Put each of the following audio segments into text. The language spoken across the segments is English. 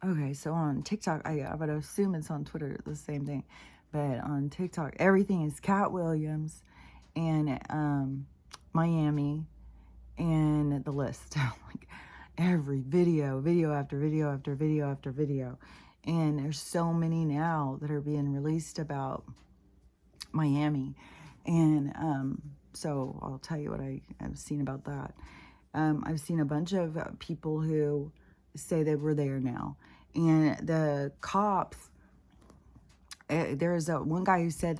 Okay, so on TikTok, I would assume it's on Twitter, the same thing. But on TikTok, everything is Cat Williams and Miami and the list. Like every video after video after video after video. And there's so many now that are being released about Miami. And so I'll tell you what I've seen about that. I've seen a bunch of people who say they were there now. And the cops, there's one guy who said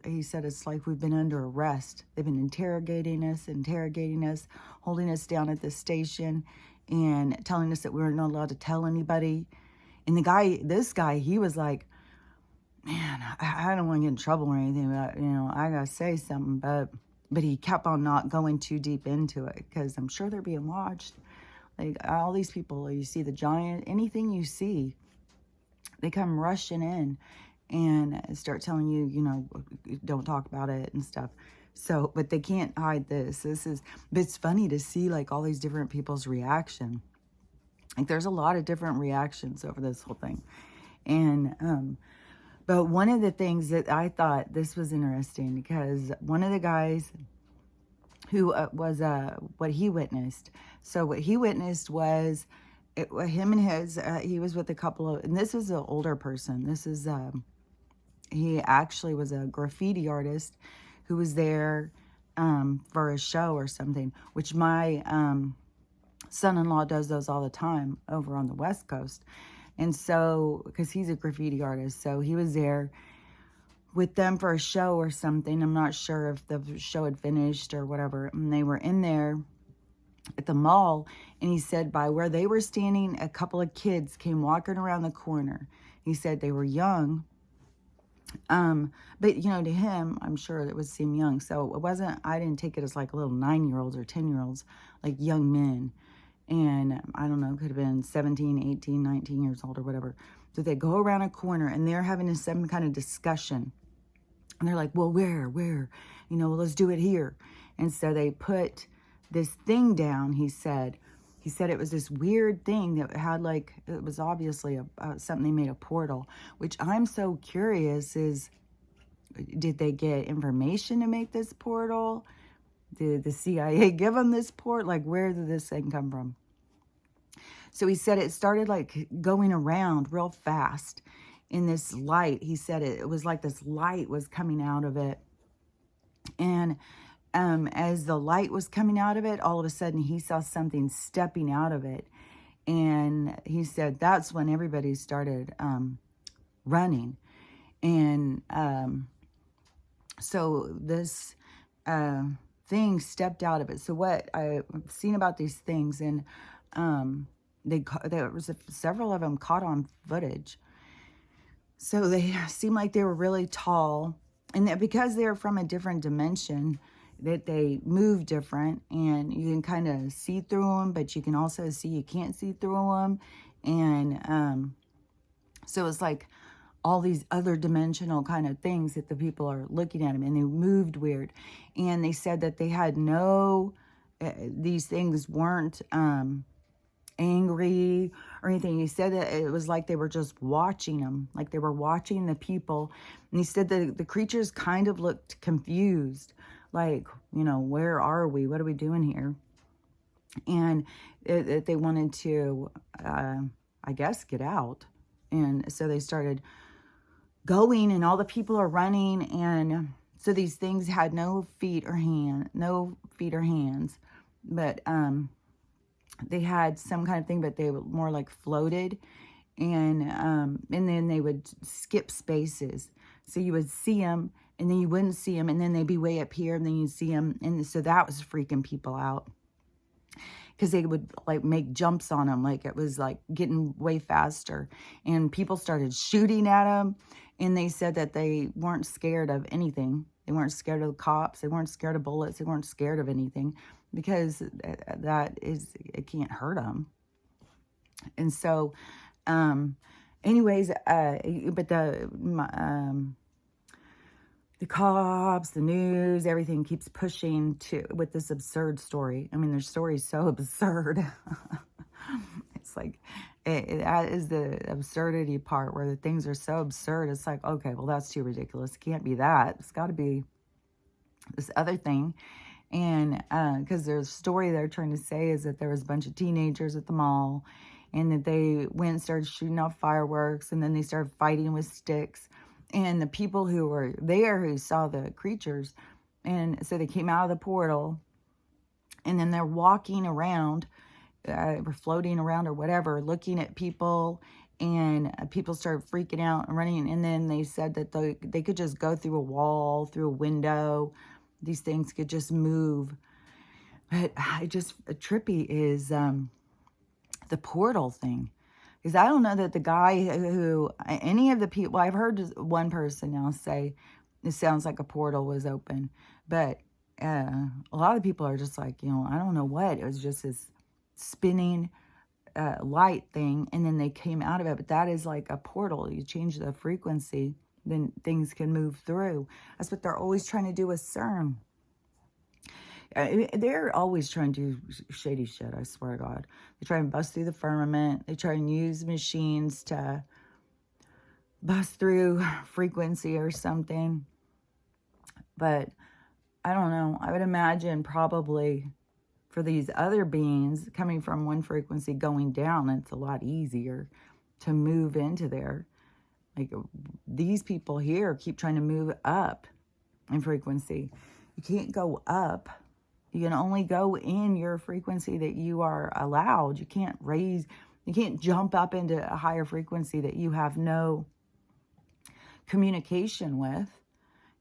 he said it's like we've been under arrest. They've been interrogating us, holding us down at the station and telling us that we were not allowed to tell anybody. And this guy, he was like, man, I don't want to get in trouble or anything, but, I got to say something. But he kept on not going too deep into it because I'm sure they're being watched. Like all these people, you see the giant, anything you see, they come rushing in and start telling you, don't talk about it and stuff. So, but they can't hide this. But it's funny to see like all these different people's reaction. Like there's a lot of different reactions over this whole thing. And, but one of the things that I thought this was interesting because one of the guys who was what he witnessed. So what he witnessed was him and he was with a couple of, and this is an older person. This is, he actually was a graffiti artist who was there for a show or something, which my son-in-law does those all the time over on the West Coast. And so, because he's a graffiti artist, so he was there with them for a show or something. I'm not sure if the show had finished or whatever. And they were in there at the mall. And he said by where they were standing, a couple of kids came walking around the corner. He said they were young. But, to him, I'm sure it would seem young. So I didn't take it as like little 9-year-olds or 10-year-olds, like young men. And I don't know, could have been 17, 18, 19 years old or whatever. So they go around a corner and they're having some kind of discussion. And they're like, well, where? Well, let's do it here. And so they put this thing down, he said. He said it was this weird thing that had it was obviously something they made a portal, which I'm so curious is, did they get information to make this portal? Did the CIA give them this port? Like, where did this thing come from? So he said it started going around real fast in this light. He said it was like this light was coming out of it. And as the light was coming out of it, all of a sudden he saw something stepping out of it. And he said that's when everybody started running. And so this thing stepped out of it. So what I've seen about these things, and there was several of them caught on footage. So they seemed like they were really tall, and that because they're from a different dimension, that they move different, and you can kind of see through them, but you can also see you can't see through them. And so it's like all these other dimensional kind of things that the people are looking at them, and they moved weird. And they said that they had these things weren't angry or anything. He said that it was like they were just watching them, like they were watching the people. And he said that the creatures kind of looked confused, like, where are we? What are we doing here? And they wanted to, I guess, get out. And so they started going, and all the people are running. And so these things had no feet or hands, but they had some kind of thing, but they were more like floated. And then they would skip spaces. So you would see them, and then you wouldn't see them, and then they'd be way up here, and then you'd see them. And so that was freaking people out, because they would make jumps on them, like it was getting way faster. And people started shooting at them, and they said that they weren't scared of anything. They weren't scared of the cops. They weren't scared of bullets. They weren't scared of anything, because it can't hurt them. And so, anyways, but the cops, the news, everything keeps pushing with this absurd story. I mean, their story's so absurd. It's like, That is the absurdity part, where the things are so absurd. It's like, okay, well, that's too ridiculous. It can't be that. It's got to be this other thing. And because there's a story they're trying to say is that there was a bunch of teenagers at the mall, and that they went and started shooting off fireworks, and then they started fighting with sticks. And the people who were there, who saw the creatures, and so they came out of the portal, and then they're walking around, or floating around or whatever, looking at people, and people started freaking out and running. And then they said that they could just go through a wall, through a window. These things could just move. But trippy is the portal thing. Because I don't know that the guy who, any of the people, well, I've heard one person now say, it sounds like a portal was open. But a lot of people are just like, I don't know what. It was just this spinning light thing, and then they came out of it. But that is like a portal. You change the frequency, then things can move through. That's what they're always trying to do with CERN. They're always trying to do shady shit, I swear to God. They try and bust through the firmament. They try and use machines to bust through frequency or something. But I don't know. I would imagine probably for these other beings coming from one frequency going down, it's a lot easier to move into there. Like, these people here keep trying to move up in frequency. You can't go up. You can only go in your frequency that you are allowed. You can't jump up into a higher frequency that you have no communication with.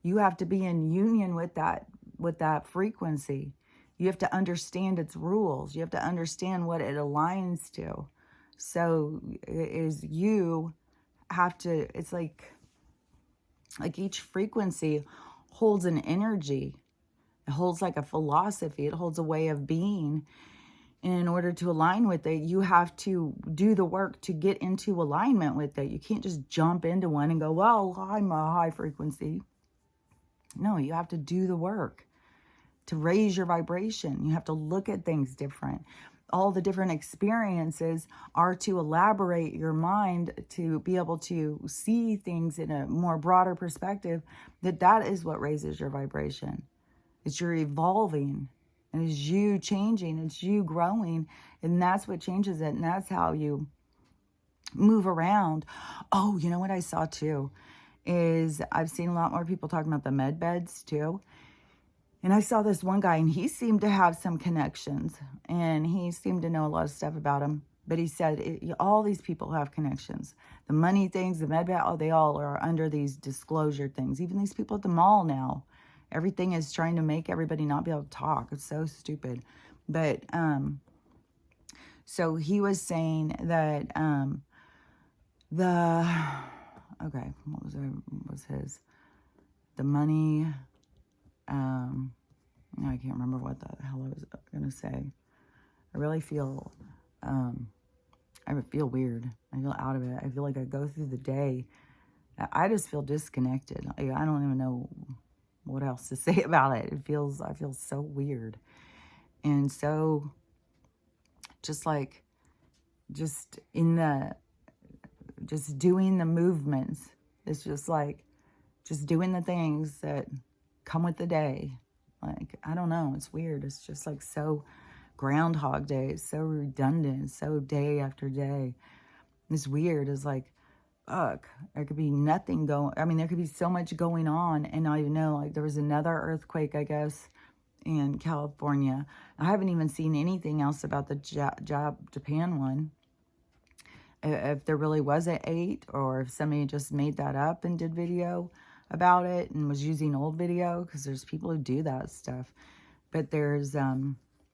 You have to be in union with that frequency. You have to understand its rules. You have to understand what it aligns to. So you have to, it's like each frequency holds an energy. It holds like a philosophy. It holds a way of being. And in order to align with it, you have to do the work to get into alignment with it. You can't just jump into one and go, well, I'm a high frequency. No, you have to do the work to raise your vibration. You have to look at things different. All the different experiences are to elaborate your mind to be able to see things in a more broader perspective. That is what raises your vibration. It's your evolving, and it's you changing, it's you growing, and that's what changes it, and that's how you move around. Oh, you know what I saw too is I've seen a lot more people talking about the med beds too. And I saw this one guy, and he seemed to have some connections, and he seemed to know a lot of stuff about him. But he said all these people have connections. The money things, the med bed, they all are under these disclosure things. Even these people at the mall now. Everything is trying to make everybody not be able to talk. It's so stupid. But, so he was saying that, okay, what was his? The money, I can't remember what the hell I was going to say. I really feel, I feel weird. I feel out of it. I feel like I go through the day. I just feel disconnected. I don't even know what else to say about it. I feel so weird. And so just doing the movements. It's just doing the things that come with the day. Like, I don't know. It's weird. It's just like so Groundhog Day. It's so redundant. It's so day after day. It's weird. It's like, fuck, there could be nothing there could be so much going on and not even know. Like, there was another earthquake, I guess, in California. I haven't even seen anything else about the Japan one. If there really was an 8, or if somebody just made that up and did video about it and was using old video, because there's people who do that stuff. But there's, I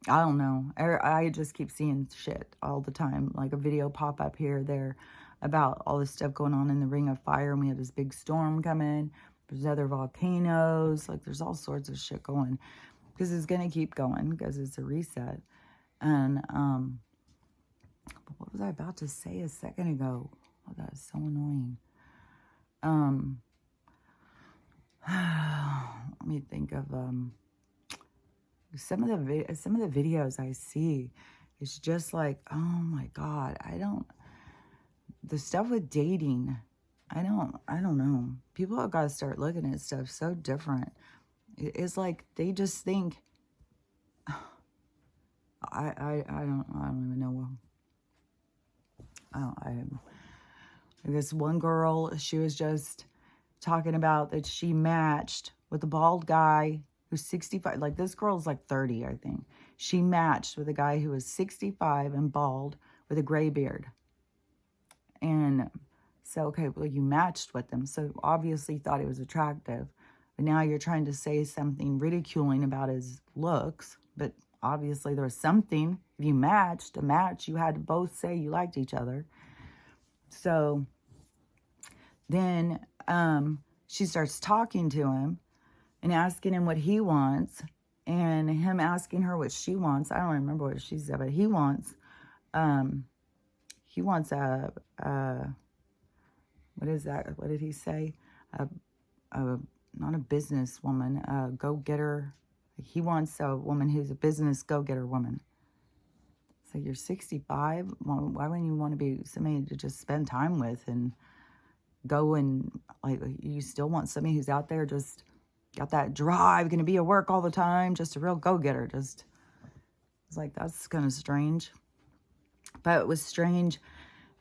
don't know. I just keep seeing shit all the time, like a video pop up here, there, about all this stuff going on in the Ring of Fire, and we had this big storm coming. There's other volcanoes. Like, there's all sorts of shit going, because it's going to keep going, because it's a reset. And, what was I about to say a second ago? Oh, that is so annoying. Let me think of, some of the videos I see. It's just like, oh my God, the stuff with dating, I don't know. People have got to start looking at stuff so different. It's like they just think, I don't even know. This one girl, she was just talking about that she matched with a bald guy who's 65. Like, this girl's like 30, I think. She matched with a guy who was 65 and bald with a gray beard. And so, okay, well, you matched with him. So obviously thought he was attractive. But now you're trying to say something ridiculing about his looks. But obviously there was something. If you matched a match, you had to both say you liked each other. So then she starts talking to him and asking him what he wants, and him asking her what she wants. I don't remember what she said, but he wants a what is that? What did he say? Not a businesswoman, a go-getter. He wants a woman who's a business go-getter woman. So you're 65. Well, why wouldn't you want to be somebody to just spend time with and go and, like, you still want somebody who's out there just got that drive, going to be at work all the time, just a real go-getter. Just, it's like, that's kind of strange. But it was strange.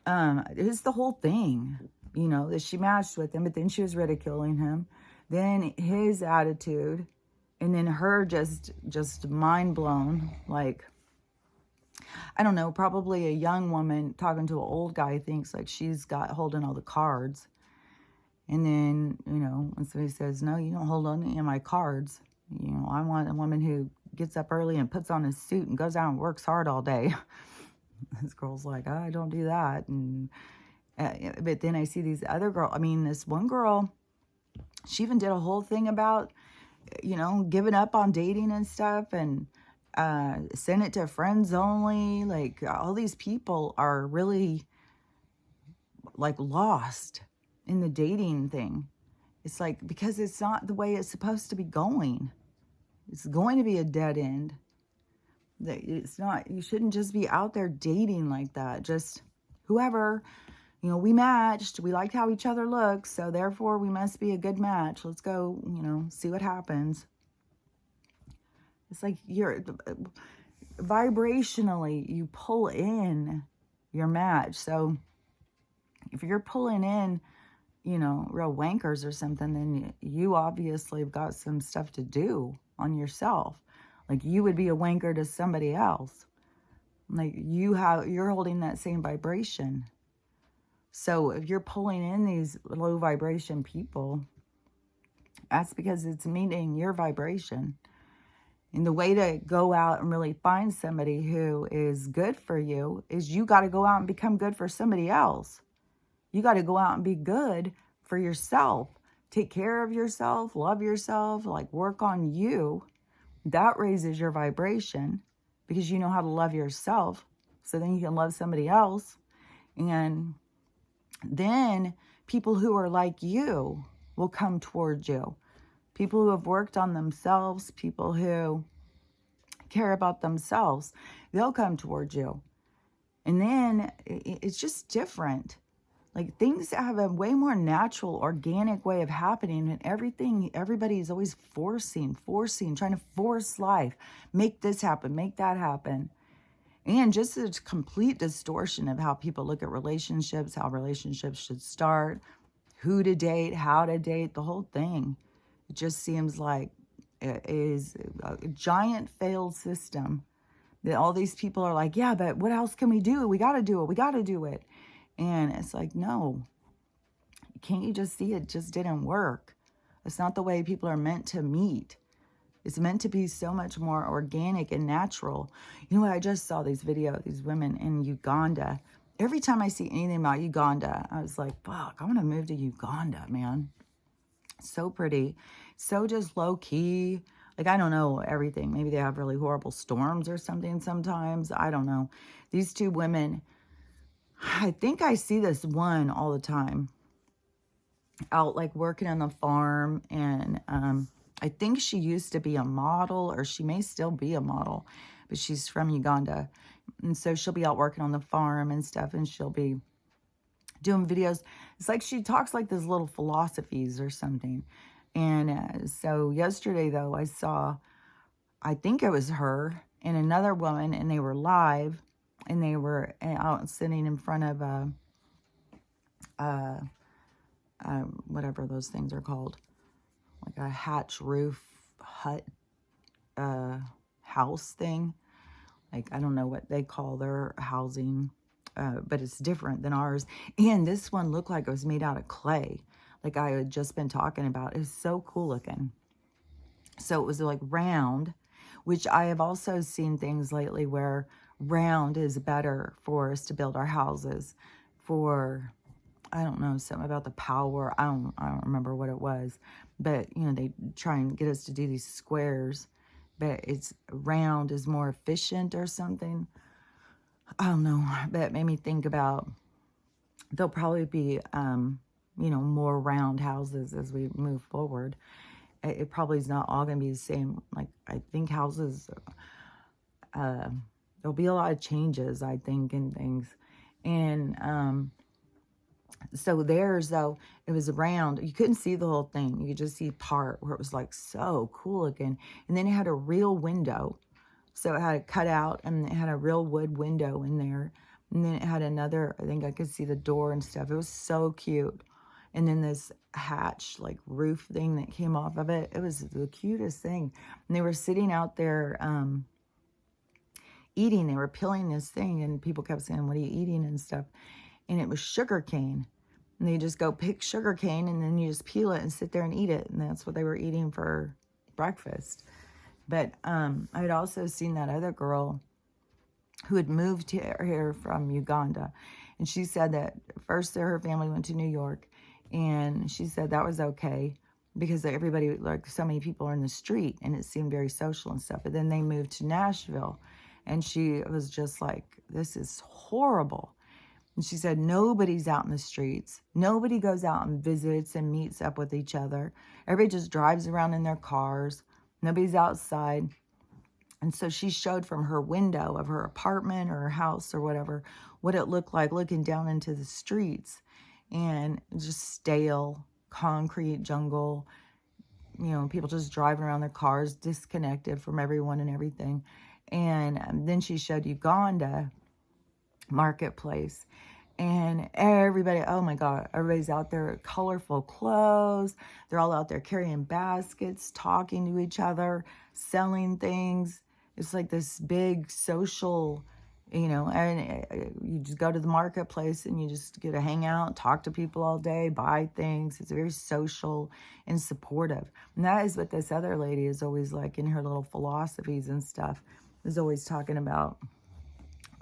It was the whole thing, you know, that she matched with him, but then she was ridiculing him. Then his attitude, and then her just mind blown, like, I don't know, probably a young woman talking to an old guy thinks like she's got holding all the cards. And then, you know, when somebody says, no, you don't hold on to any of my cards. You know, I want a woman who gets up early and puts on a suit and goes out and works hard all day. This girl's like, oh, I don't do that. And but then I see these other girls. I mean, this one girl, she even did a whole thing about, you know, giving up on dating and stuff, and send it to friends only. Like, all these people are really like lost in the dating thing. It's like, because it's not the way it's supposed to be going. It's going to be a dead end. It's not, you shouldn't just be out there dating like that. Just whoever, you know, we matched, we liked how each other looks, so therefore we must be a good match. Let's go, you know, see what happens. It's like you're vibrationally, you pull in your match. So if you're pulling in, you know, real wankers or something, then you obviously have got some stuff to do on yourself. Like, you would be a wanker to somebody else. Like, you're holding that same vibration. So if you're pulling in these low vibration people, that's because it's meeting your vibration. And the way to go out and really find somebody who is good for you is you got to go out and become good for somebody else. You got to go out and be good for yourself. Take care of yourself, love yourself, like, work on you. That raises your vibration because you know how to love yourself. So then you can love somebody else. And then people who are like you will come towards you. People who have worked on themselves, people who care about themselves, they'll come towards you. And then it's just different. Like, things have a way more natural, organic way of happening, and everybody is always forcing, trying to force life. Make this happen, make that happen. And just a complete distortion of how people look at relationships, how relationships should start, who to date, how to date, the whole thing. It just seems like it is a giant failed system that all these people are like, yeah, but what else can we do? We got to do it. We got to do it. And it's like, no, can't you just see it just didn't work? It's not the way people are meant to meet. It's meant to be so much more organic and natural. You know what? I just saw these women in Uganda. Every time I see anything about Uganda, I was like, fuck, I want to move to Uganda, man. So pretty. So just low key. Like, I don't know everything. Maybe they have really horrible storms or something sometimes. I don't know. These two women, I think I see this one all the time out, like, working on the farm. And I think she used to be a model, or she may still be a model, but she's from Uganda. And so she'll be out working on the farm and stuff, and she'll be doing videos. It's like she talks like this little philosophies or something. And so yesterday, though, I saw, I think it was her and another woman, and they were live, and they were out sitting in front of whatever those things are called, like a hatch roof hut house thing. Like, I don't know what they call their housing, but it's different than ours. And this one looked like it was made out of clay, like I had just been talking about. It was so cool looking. So it was like round, which I have also seen things lately where round is better for us to build our houses for, I don't know, something about the power. I don't remember what it was, but you know, they try and get us to do these squares, but it's round is more efficient or something. I don't know, but it made me think about there'll probably be, you know, more round houses as we move forward. It probably is not all going to be the same. Like, I think houses, there'll be a lot of changes, I think, and things. And so theirs, though, it was round. You couldn't see the whole thing. You could just see part where it was like so cool looking. And then it had a real window. So it had a cutout, and it had a real wood window in there. And then it had another, I think I could see the door and stuff. It was so cute. And then this hatch, like roof thing that came off of it. It was the cutest thing. And they were sitting out there eating. They were peeling this thing, and people kept saying, "What are you eating?" and stuff. And it was sugar cane. And they just go pick sugar cane, and then you just peel it and sit there and eat it. And that's what they were eating for breakfast. But I had also seen that other girl who had moved here from Uganda. And she said that first her family went to New York. And she said that was okay because everybody, like so many people are in the street, and it seemed very social and stuff. But then they moved to Nashville, and she was just like, this is horrible. And she said, nobody's out in the streets. Nobody goes out and visits and meets up with each other. Everybody just drives around in their cars. Nobody's outside. And so she showed from her window of her apartment or her house or whatever, what it looked like looking down into the streets. And just stale concrete jungle, you know, people just driving around their cars, disconnected from everyone and everything. And then she showed Uganda marketplace, and everybody, oh my God, everybody's out there, colorful clothes. They're all out there carrying baskets, talking to each other, selling things. It's like this big social, you know, and you just go to the marketplace and you just get to hang out, talk to people all day, buy things. It's very social and supportive. And that is what this other lady is always like in her little philosophies and stuff, is always talking about.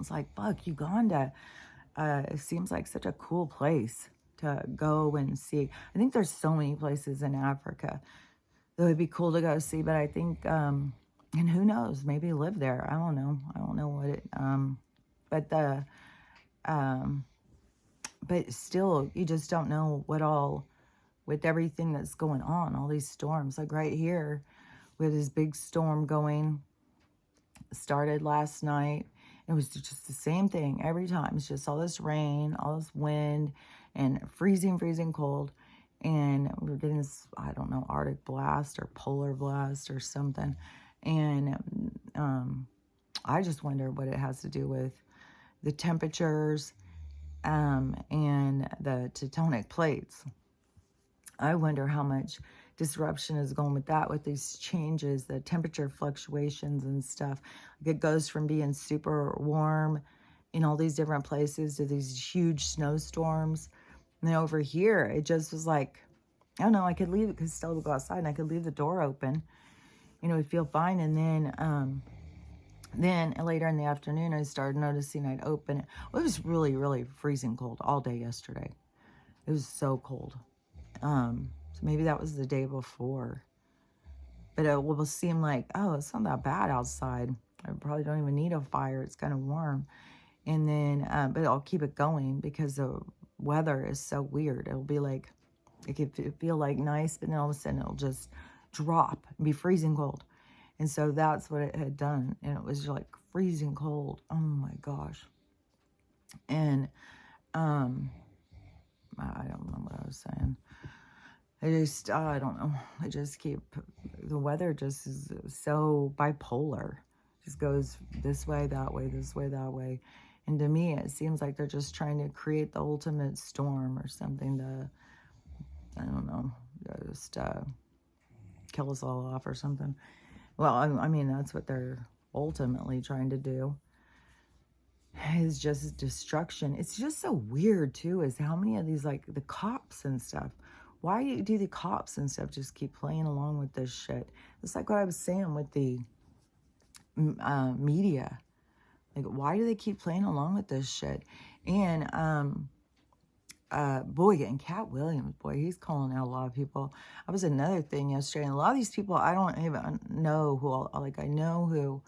It's like, fuck, Uganda. It seems like such a cool place to go and see. I think there's so many places in Africa that would be cool to go see, but I think, and who knows, maybe live there. I don't know. I don't know what it, but still, you just don't know what all, with everything that's going on, all these storms. Like right here, we had this big storm going, started last night. It was just the same thing every time. It's just all this rain, all this wind, and freezing cold. And we were getting this, I don't know, Arctic blast or polar blast or something. And I just wonder what it has to do with the temperatures and the tectonic plates. I wonder how much disruption is going with that, with these changes, the temperature fluctuations and stuff. Like it goes from being super warm in all these different places to these huge snowstorms. And then over here, it just was like, I don't know, I could leave it because still go outside and I could leave the door open. You know, it'd feel fine. And then later in the afternoon, I started noticing I'd open it. Well, it was really, really freezing cold all day yesterday. It was so cold. So maybe that was the day before. But it will seem like, oh, it's not that bad outside. I probably don't even need a fire. It's kind of warm. And then, but I'll keep it going because the weather is so weird. It'll be like, it could feel like nice, but then all of a sudden it'll just drop and be freezing cold. And so that's what it had done. And it was like freezing cold. Oh my gosh. And, was saying. I don't know. I just keep, the weather just is so bipolar. Just goes this way, that way, this way, that way. And to me, it seems like they're just trying to create the ultimate storm or something to, I don't know, just kill us all off or something. Well, I mean, that's what they're ultimately trying to do. Is just destruction. It's just so weird, too, is how many of these, like, the cops and stuff, why do the cops and stuff just keep playing along with this shit? It's like what I was saying with the media. Like, why do they keep playing along with this shit? And, boy, and Cat Williams, boy, he's calling out a lot of people. That was another thing yesterday. And a lot of these people, I don't even know who, like, I know who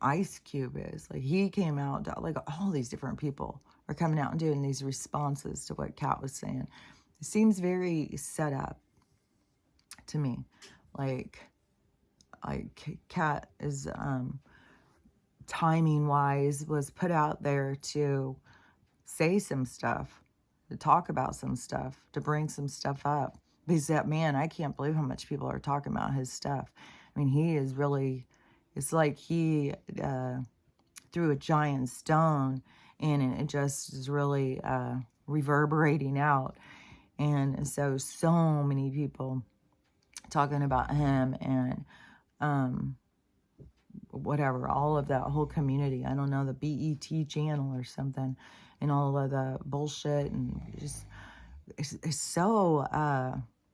Ice Cube is. Like, he came out, like, all these different people are coming out and doing these responses to what Cat was saying. It seems very set up to me. Like Cat is, timing wise, was put out there to say some stuff, to talk about some stuff, to bring some stuff up. Because that man, I can't believe how much people are talking about his stuff. I mean, he is really, it's like he threw a giant stone and it just is really reverberating out. And so many people talking about him and whatever, all of that whole community. I don't know, the BET channel or something, and all of the bullshit, and just, it's so,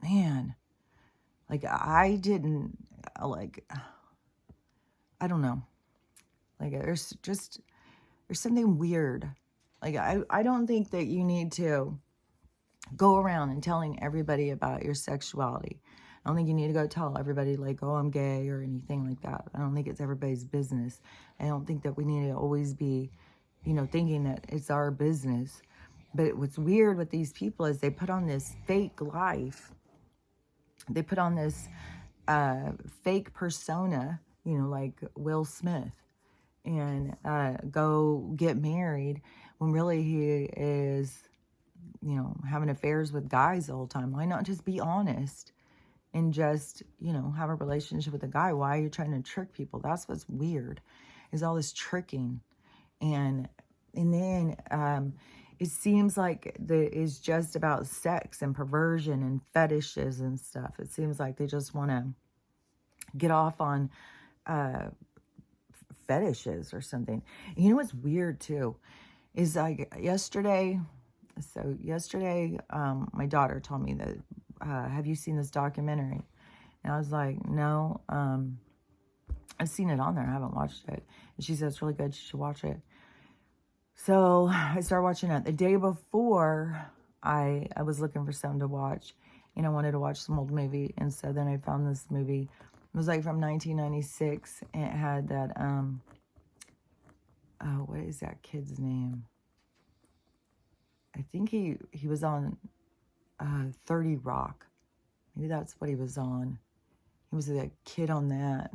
man, like, I didn't, like, I don't know, like, there's something weird. Like, I don't think that you need to go around and telling everybody about your sexuality. I don't think you need to go tell everybody, like, oh, I'm gay or anything like that. I don't think it's everybody's business. I don't think that we need to always be, you know, thinking that it's our business. But what's weird with these people is they put on this fake life. They put on this fake persona, you know, like Will Smith, and go get married when really he is, you know, having affairs with guys the whole time. Why not just be honest and just, you know, have a relationship with a guy? Why are you trying to trick people? That's what's weird, is all this tricking. And then it seems like it's just about sex and perversion and fetishes and stuff. It seems like they just want to get off on fetishes or something. And you know what's weird too is, like, yesterday, my daughter told me that, have you seen this documentary? And I was like, no, I've seen it on there. I haven't watched it. And she said it's really good. You should watch it. So I started watching it. The day before, I was looking for something to watch, and I wanted to watch some old movie. And so then I found this movie. It was like from 1996, and it had that, oh, what is that kid's name? I think he was on 30 Rock. Maybe that's what he was on. He was a kid on that.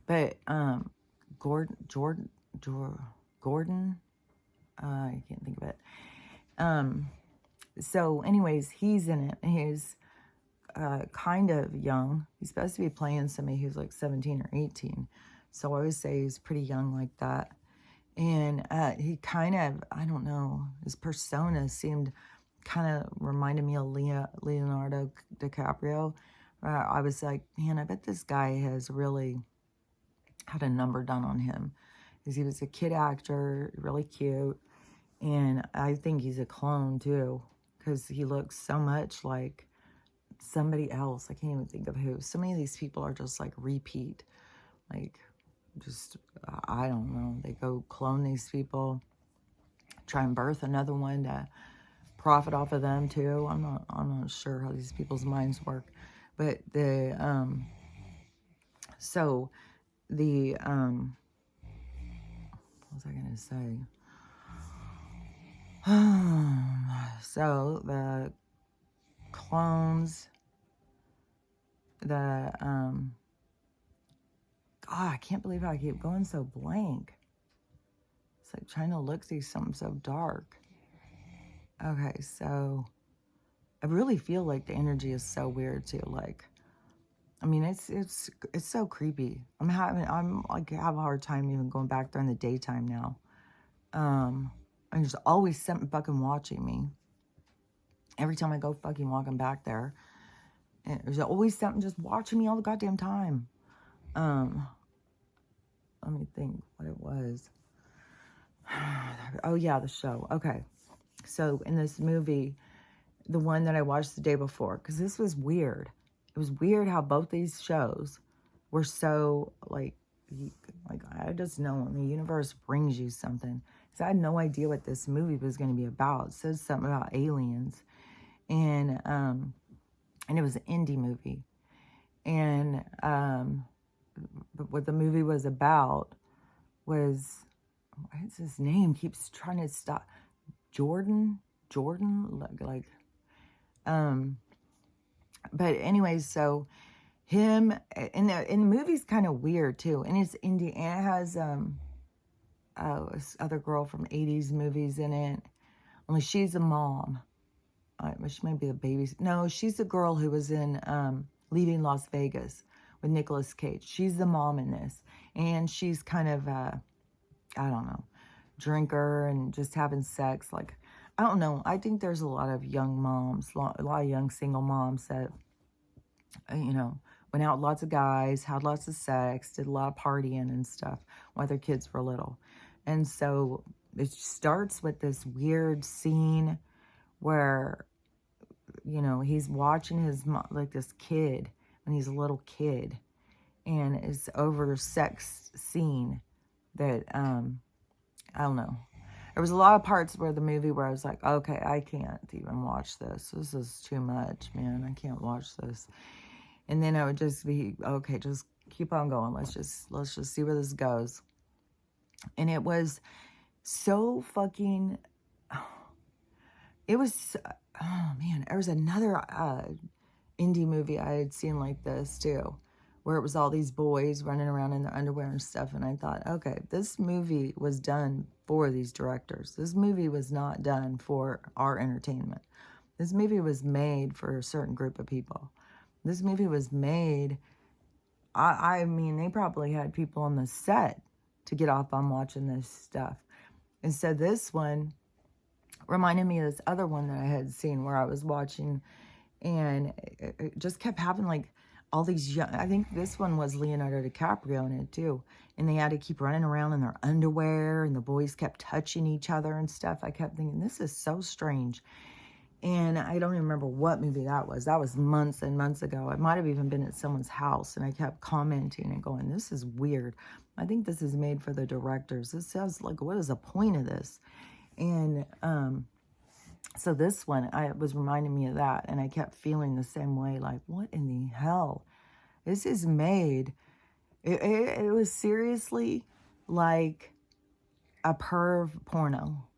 But Gordon, I can't think of it. So anyways, he's in it. He's kind of young. He's supposed to be playing somebody who's like 17 or 18. So I always say he's pretty young like that. And he kind of, I don't know, his persona seemed kind of reminded me of Leonardo DiCaprio. I was like, man, I bet this guy has really had a number done on him. Because he was a kid actor, really cute. And I think he's a clone too, because he looks so much like somebody else. I can't even think of who. So many of these people are just like repeat. Like, just, I don't know. They go clone these people, try and birth another one to profit off of them too. I'm not sure how these people's minds work. But the, so the, what was I going to say? So the clones, the, God, I can't believe how I keep going so blank. It's like trying to look through something so dark. Okay, so I really feel like the energy is so weird too. Like, I mean, it's so creepy. I'm like have a hard time even going back during the daytime now. And there's always something fucking watching me. Every time I go fucking walking back there, and there's always something just watching me all the goddamn time. Um, Let me think what it was. Oh yeah, the show. Okay, so in this movie, the one that I watched the day before, because this was weird. It was weird how both these shows were so like I just know when the universe brings you something. Because I had no idea what this movie was going to be about. It says something about aliens, and it was an indie movie, and but what the movie was about was, what's his name? Keeps trying to stop. Jordan, like but anyways, so him in the movie's kind of weird too, and it's indie, and it has this other girl from 80s movies in it, only she's a mom. She might be the baby. No, she's the girl who was in Leaving Las Vegas with Nicolas Cage. She's the mom in this, and she's kind of I don't know, drinker and just having sex. Like, I don't know. I think there's a lot of young moms, a lot of young single moms that, went out with lots of guys, had lots of sex, did a lot of partying and stuff while their kids were little. And so it starts with this weird scene where, he's watching his mom, like this kid, when he's a little kid, and it's over a sex scene that, I don't know. There was a lot of parts where the movie where I was like, okay, I can't even watch this. This is too much, man. I can't watch this. And then I would just be, okay, just keep on going. Let's just see where this goes. And it was so fucking, it was, oh man, there was another indie movie I had seen like this too, where it was all these boys running around in their underwear and stuff. And I thought, okay, this movie was done for these directors. This movie was not done for our entertainment. This movie was made for a certain group of people. This movie was made, I mean, they probably had people on the set to get off on watching this stuff. And so this one reminded me of this other one that I had seen where I was watching, and it just kept having like all these young, I think this one was Leonardo DiCaprio in it too. And they had to keep running around in their underwear, and the boys kept touching each other and stuff. I kept thinking, this is so strange. And I don't even remember what movie that was. That was months and months ago. It might have even been at someone's house, and I kept commenting and going, this is weird. I think this is made for the directors. This sounds like, what is the point of this? And so this one, I was reminding me of that, and I kept feeling the same way, like, what in the hell? This is made. It was seriously like a perv porno.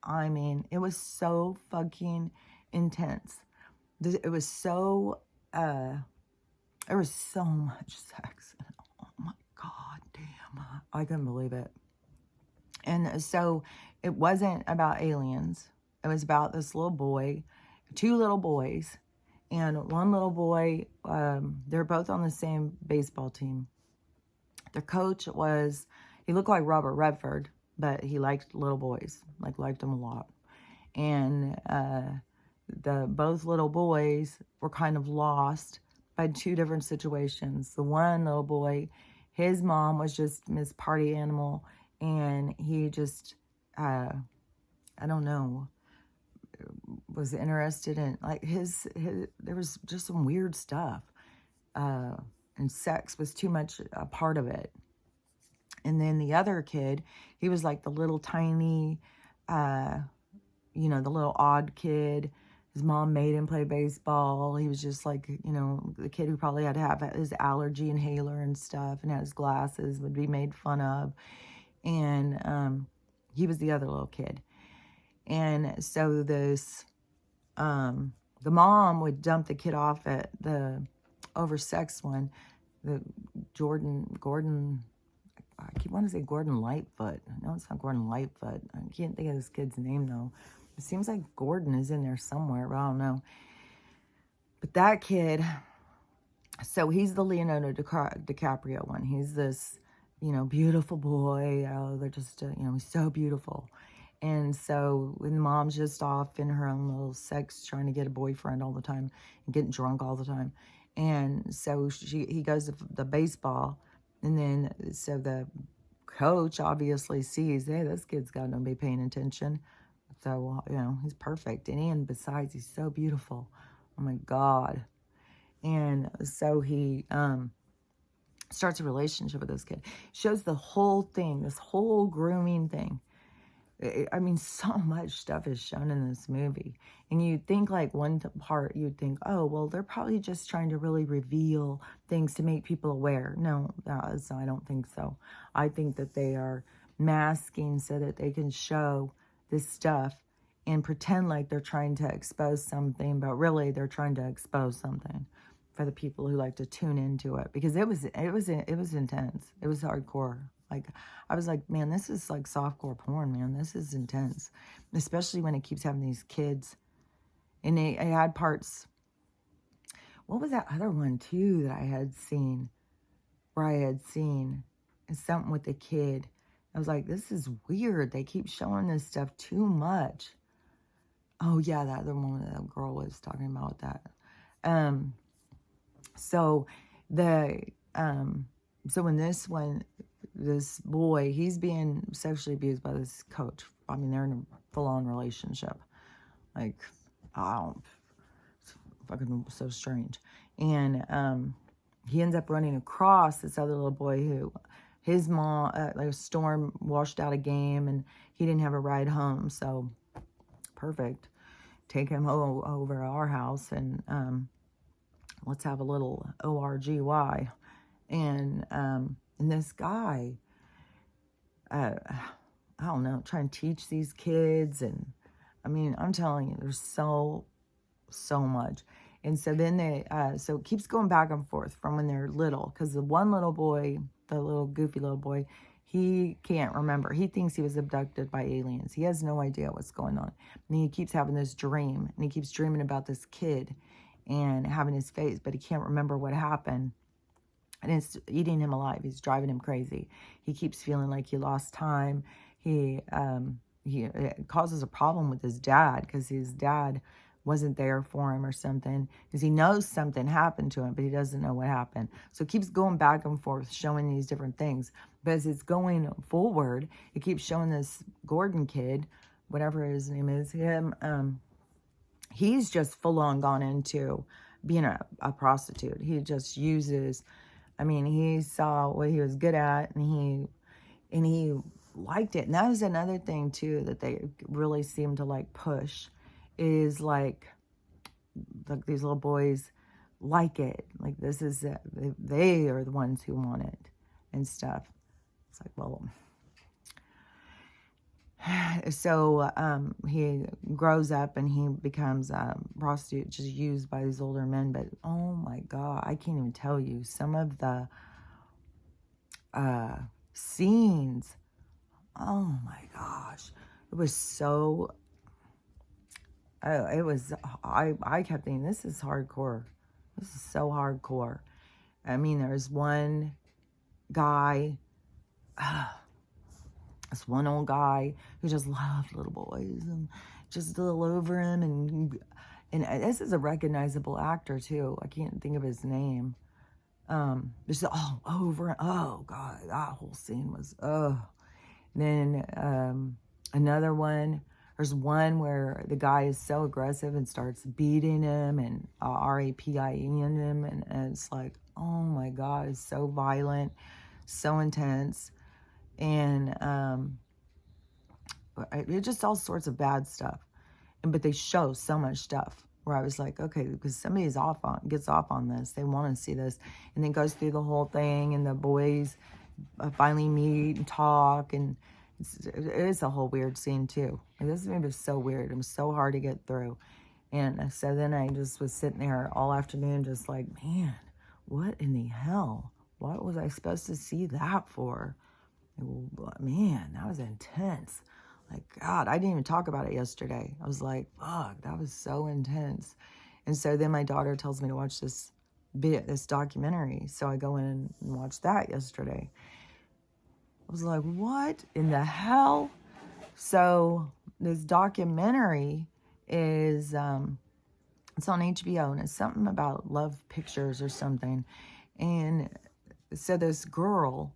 I mean, it was so fucking intense. It was so, there was so much sex. Oh my God, damn. I couldn't believe it. And so it wasn't about aliens. It was about this little boy, two little boys, and one little boy, they're both on the same baseball team. Their coach was, he looked like Robert Redford, but he liked little boys, liked them a lot. And both little boys were kind of lost by two different situations. The one little boy, his mom was just Miss Party Animal, and he just, I don't know, was interested in, like, his there was just some weird stuff. And sex was too much a part of it. And then the other kid, he was like the little tiny, the little odd kid. His mom made him play baseball. He was just like, the kid who probably had to have his allergy inhaler and stuff, and had his glasses, would be made fun of. And he was the other little kid. And so this, the mom would dump the kid off at the oversexed one, the Gordon, I keep wanting to say Gordon Lightfoot. No, it's not Gordon Lightfoot. I can't think of this kid's name, though. It seems like Gordon is in there somewhere, but I don't know. But that kid, so he's the Leonardo DiCaprio one. He's this, beautiful boy. Oh, they're just, he's so beautiful. And so when mom's just off in her own little sex, trying to get a boyfriend all the time and getting drunk all the time. And so he goes to the baseball. And then, so the coach obviously sees, hey, this kid's got to be paying attention. So, he's perfect. And besides, he's so beautiful. Oh my God. And so he starts a relationship with this kid. Shows the whole thing, this whole grooming thing. I mean, so much stuff is shown in this movie. And you'd think like one part, you'd think, oh, well, they're probably just trying to really reveal things to make people aware. No, I don't think so. I think that they are masking so that they can show this stuff and pretend like they're trying to expose something, but really they're trying to expose something for the people who like to tune into it, because it was intense. It was hardcore. Like, I was like, man, this is like softcore porn, man. This is intense, especially when it keeps having these kids. And it had parts. What was that other one too that I had seen? Where I had seen something with the kid. I was like, this is weird. They keep showing this stuff too much. Oh yeah, that other one that girl was talking about that. So when this boy, he's being sexually abused by this coach. I mean, they're in a full-on relationship. Like, it's fucking so strange. And he ends up running across this other little boy who, his mom, like a storm washed out a game, and he didn't have a ride home. So, perfect. Take him over to our house, and let's have a little ORGY. And this guy, I don't know, trying to teach these kids. And I mean, I'm telling you, there's so much. And so then so it keeps going back and forth from when they're little, because the one little boy, the little goofy little boy, he can't remember. He thinks he was abducted by aliens. He has no idea what's going on. And he keeps having this dream, and he keeps dreaming about this kid and having his face, but he can't remember what happened. And it's eating him alive. He's driving him crazy. He keeps feeling like he lost time. It causes a problem with his dad, because his dad wasn't there for him or something, because he knows something happened to him, but he doesn't know what happened. So it keeps going back and forth, showing these different things. But as it's going forward, it keeps showing this Gordon kid, whatever his name is, he's just full on gone into being a prostitute. He just uses, I mean, he saw what he was good at, and he liked it. And that is another thing too that they really seem to like push, is like these little boys like it. Like, this is it. They are the ones who want it and stuff. It's like, well, so he grows up and he becomes a prostitute, just used by these older men. But oh my God, I can't even tell you some of the scenes. Oh my gosh, it was so. It was. I kept thinking, this is hardcore. This is so hardcore. I mean, there's one guy. This one old guy who just loved little boys and just a little over him. And this is a recognizable actor, too. I can't think of his name. Just all over. Oh, God, that whole scene was, Then another one. There's one where the guy is so aggressive and starts beating him and raping him. And it's like, oh, my God, it's so violent, so intense. And it just all sorts of bad stuff. But they show so much stuff where I was like, okay, because somebody gets off on this. They want to see this. And then goes through the whole thing, and the boys finally meet and talk. And it is a whole weird scene, too. And this movie was so weird. It was so hard to get through. And so then I just was sitting there all afternoon just like, man, what in the hell? What was I supposed to see that for? Man, that was intense. Like, God, I didn't even talk about it yesterday. I was like, fuck, that was so intense. And so then my daughter tells me to watch this documentary. So I go in and watch that yesterday. I was like, what in the hell? So this documentary is, it's on HBO, and it's something about love pictures or something. And so this girl,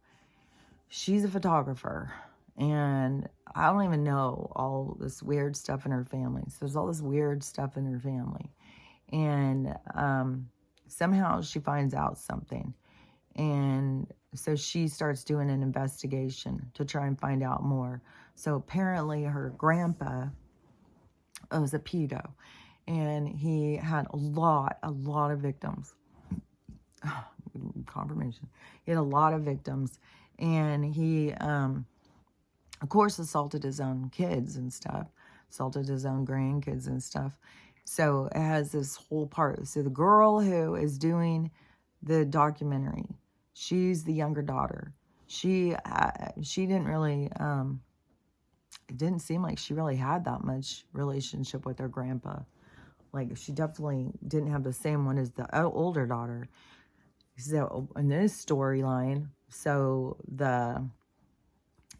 she's a photographer, and I don't even know all this weird stuff in her family. So there's all this weird stuff in her family. And somehow she finds out something. And so she starts doing an investigation to try and find out more. So apparently her grandpa was a pedo, and he had a lot of victims. Confirmation. He had a lot of victims, and he, of course, assaulted his own kids and stuff, assaulted his own grandkids and stuff. So it has this whole part. So the girl who is doing the documentary, she's the younger daughter. She didn't really, it didn't seem like she really had that much relationship with her grandpa. Like, she definitely didn't have the same one as the older daughter. So in this storyline,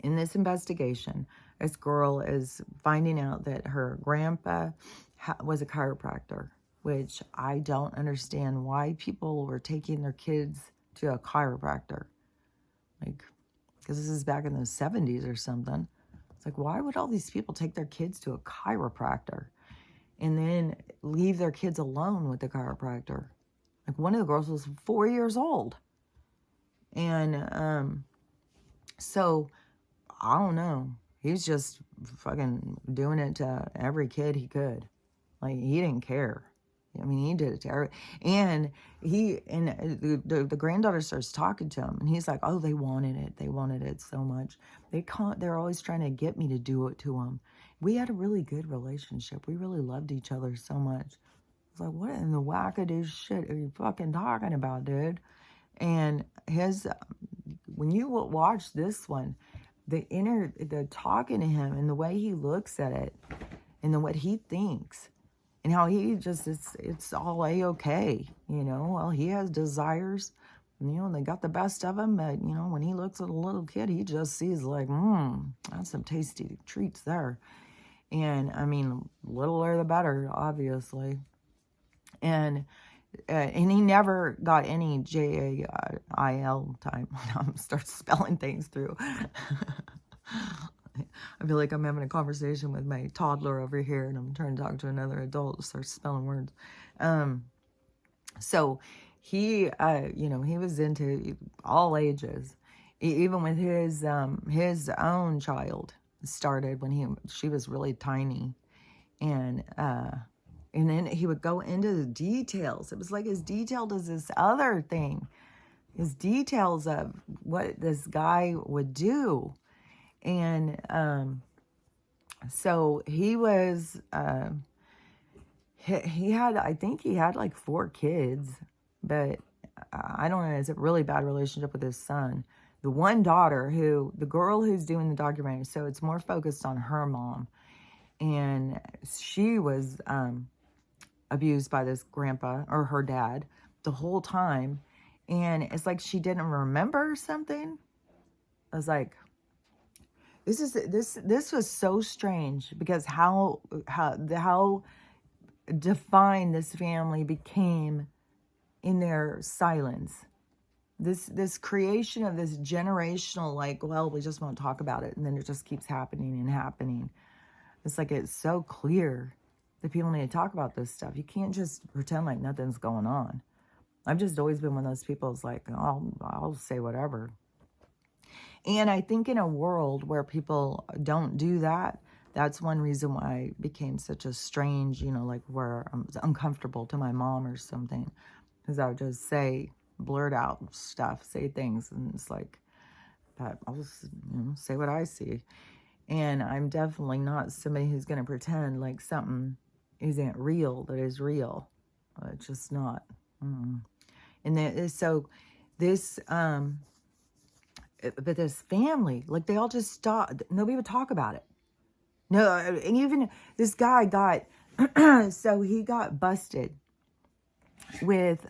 in this investigation, this girl is finding out that her grandpa was a chiropractor, which I don't understand why people were taking their kids to a chiropractor. Like, because this is back in the 70s or something. It's like, why would all these people take their kids to a chiropractor and then leave their kids alone with the chiropractor? Like, one of the girls was 4 years old. And so, I don't know. He's just fucking doing it to every kid he could. Like, he didn't care. I mean, he did it to every... And the granddaughter starts talking to him, and he's like, oh, they wanted it. They wanted it so much. They're always trying to get me to do it to them. We had a really good relationship. We really loved each other so much. I was like, what in the wackadoo shit are you fucking talking about, dude? And when you watch this one, the talking to him and the way he looks at it and what he thinks and how he just, it's all A-okay, you know? Well, he has desires, you know, and they got the best of him, but, you know, when he looks at a little kid, he just sees like, that's some tasty treats there. And, I mean, littler the better, obviously. And he never got any J-A-I-L time. I'm start spelling things through. I feel like I'm having a conversation with my toddler over here, and I'm trying to talk to another adult to start spelling words. So he, you know, he was into all ages, even with his own child. Started when she was really tiny, and then he would go into the details. It was like as detailed as this other thing. His details of what this guy would do. And so he was, he had, I think he had like 4 kids. But I don't know, it's a really bad relationship with his son. The one daughter the girl who's doing the documentary, so it's more focused on her mom. And she was abused by this grandpa or her dad the whole time, and it's like she didn't remember something. I was like, this was so strange, because how defined this family became in their silence. This creation of this generational, like, well, we just won't talk about it, and then it just keeps happening and happening. It's like, it's so clear that people need to talk about this stuff. You can't just pretend like nothing's going on. I've just always been one of those people who's like, I'll say whatever. And I think in a world where people don't do that, that's one reason why I became such a strange, you know, like where I'm uncomfortable to my mom or something. Because I would just blurt out stuff, say things, and it's like, but I'll just, you know, say what I see. And I'm definitely not somebody who's going to pretend like something isn't real that is real. It's just not. And so this, but this family, like, they all just stopped. Nobody would talk about it. No, and even this guy got, so he got busted with,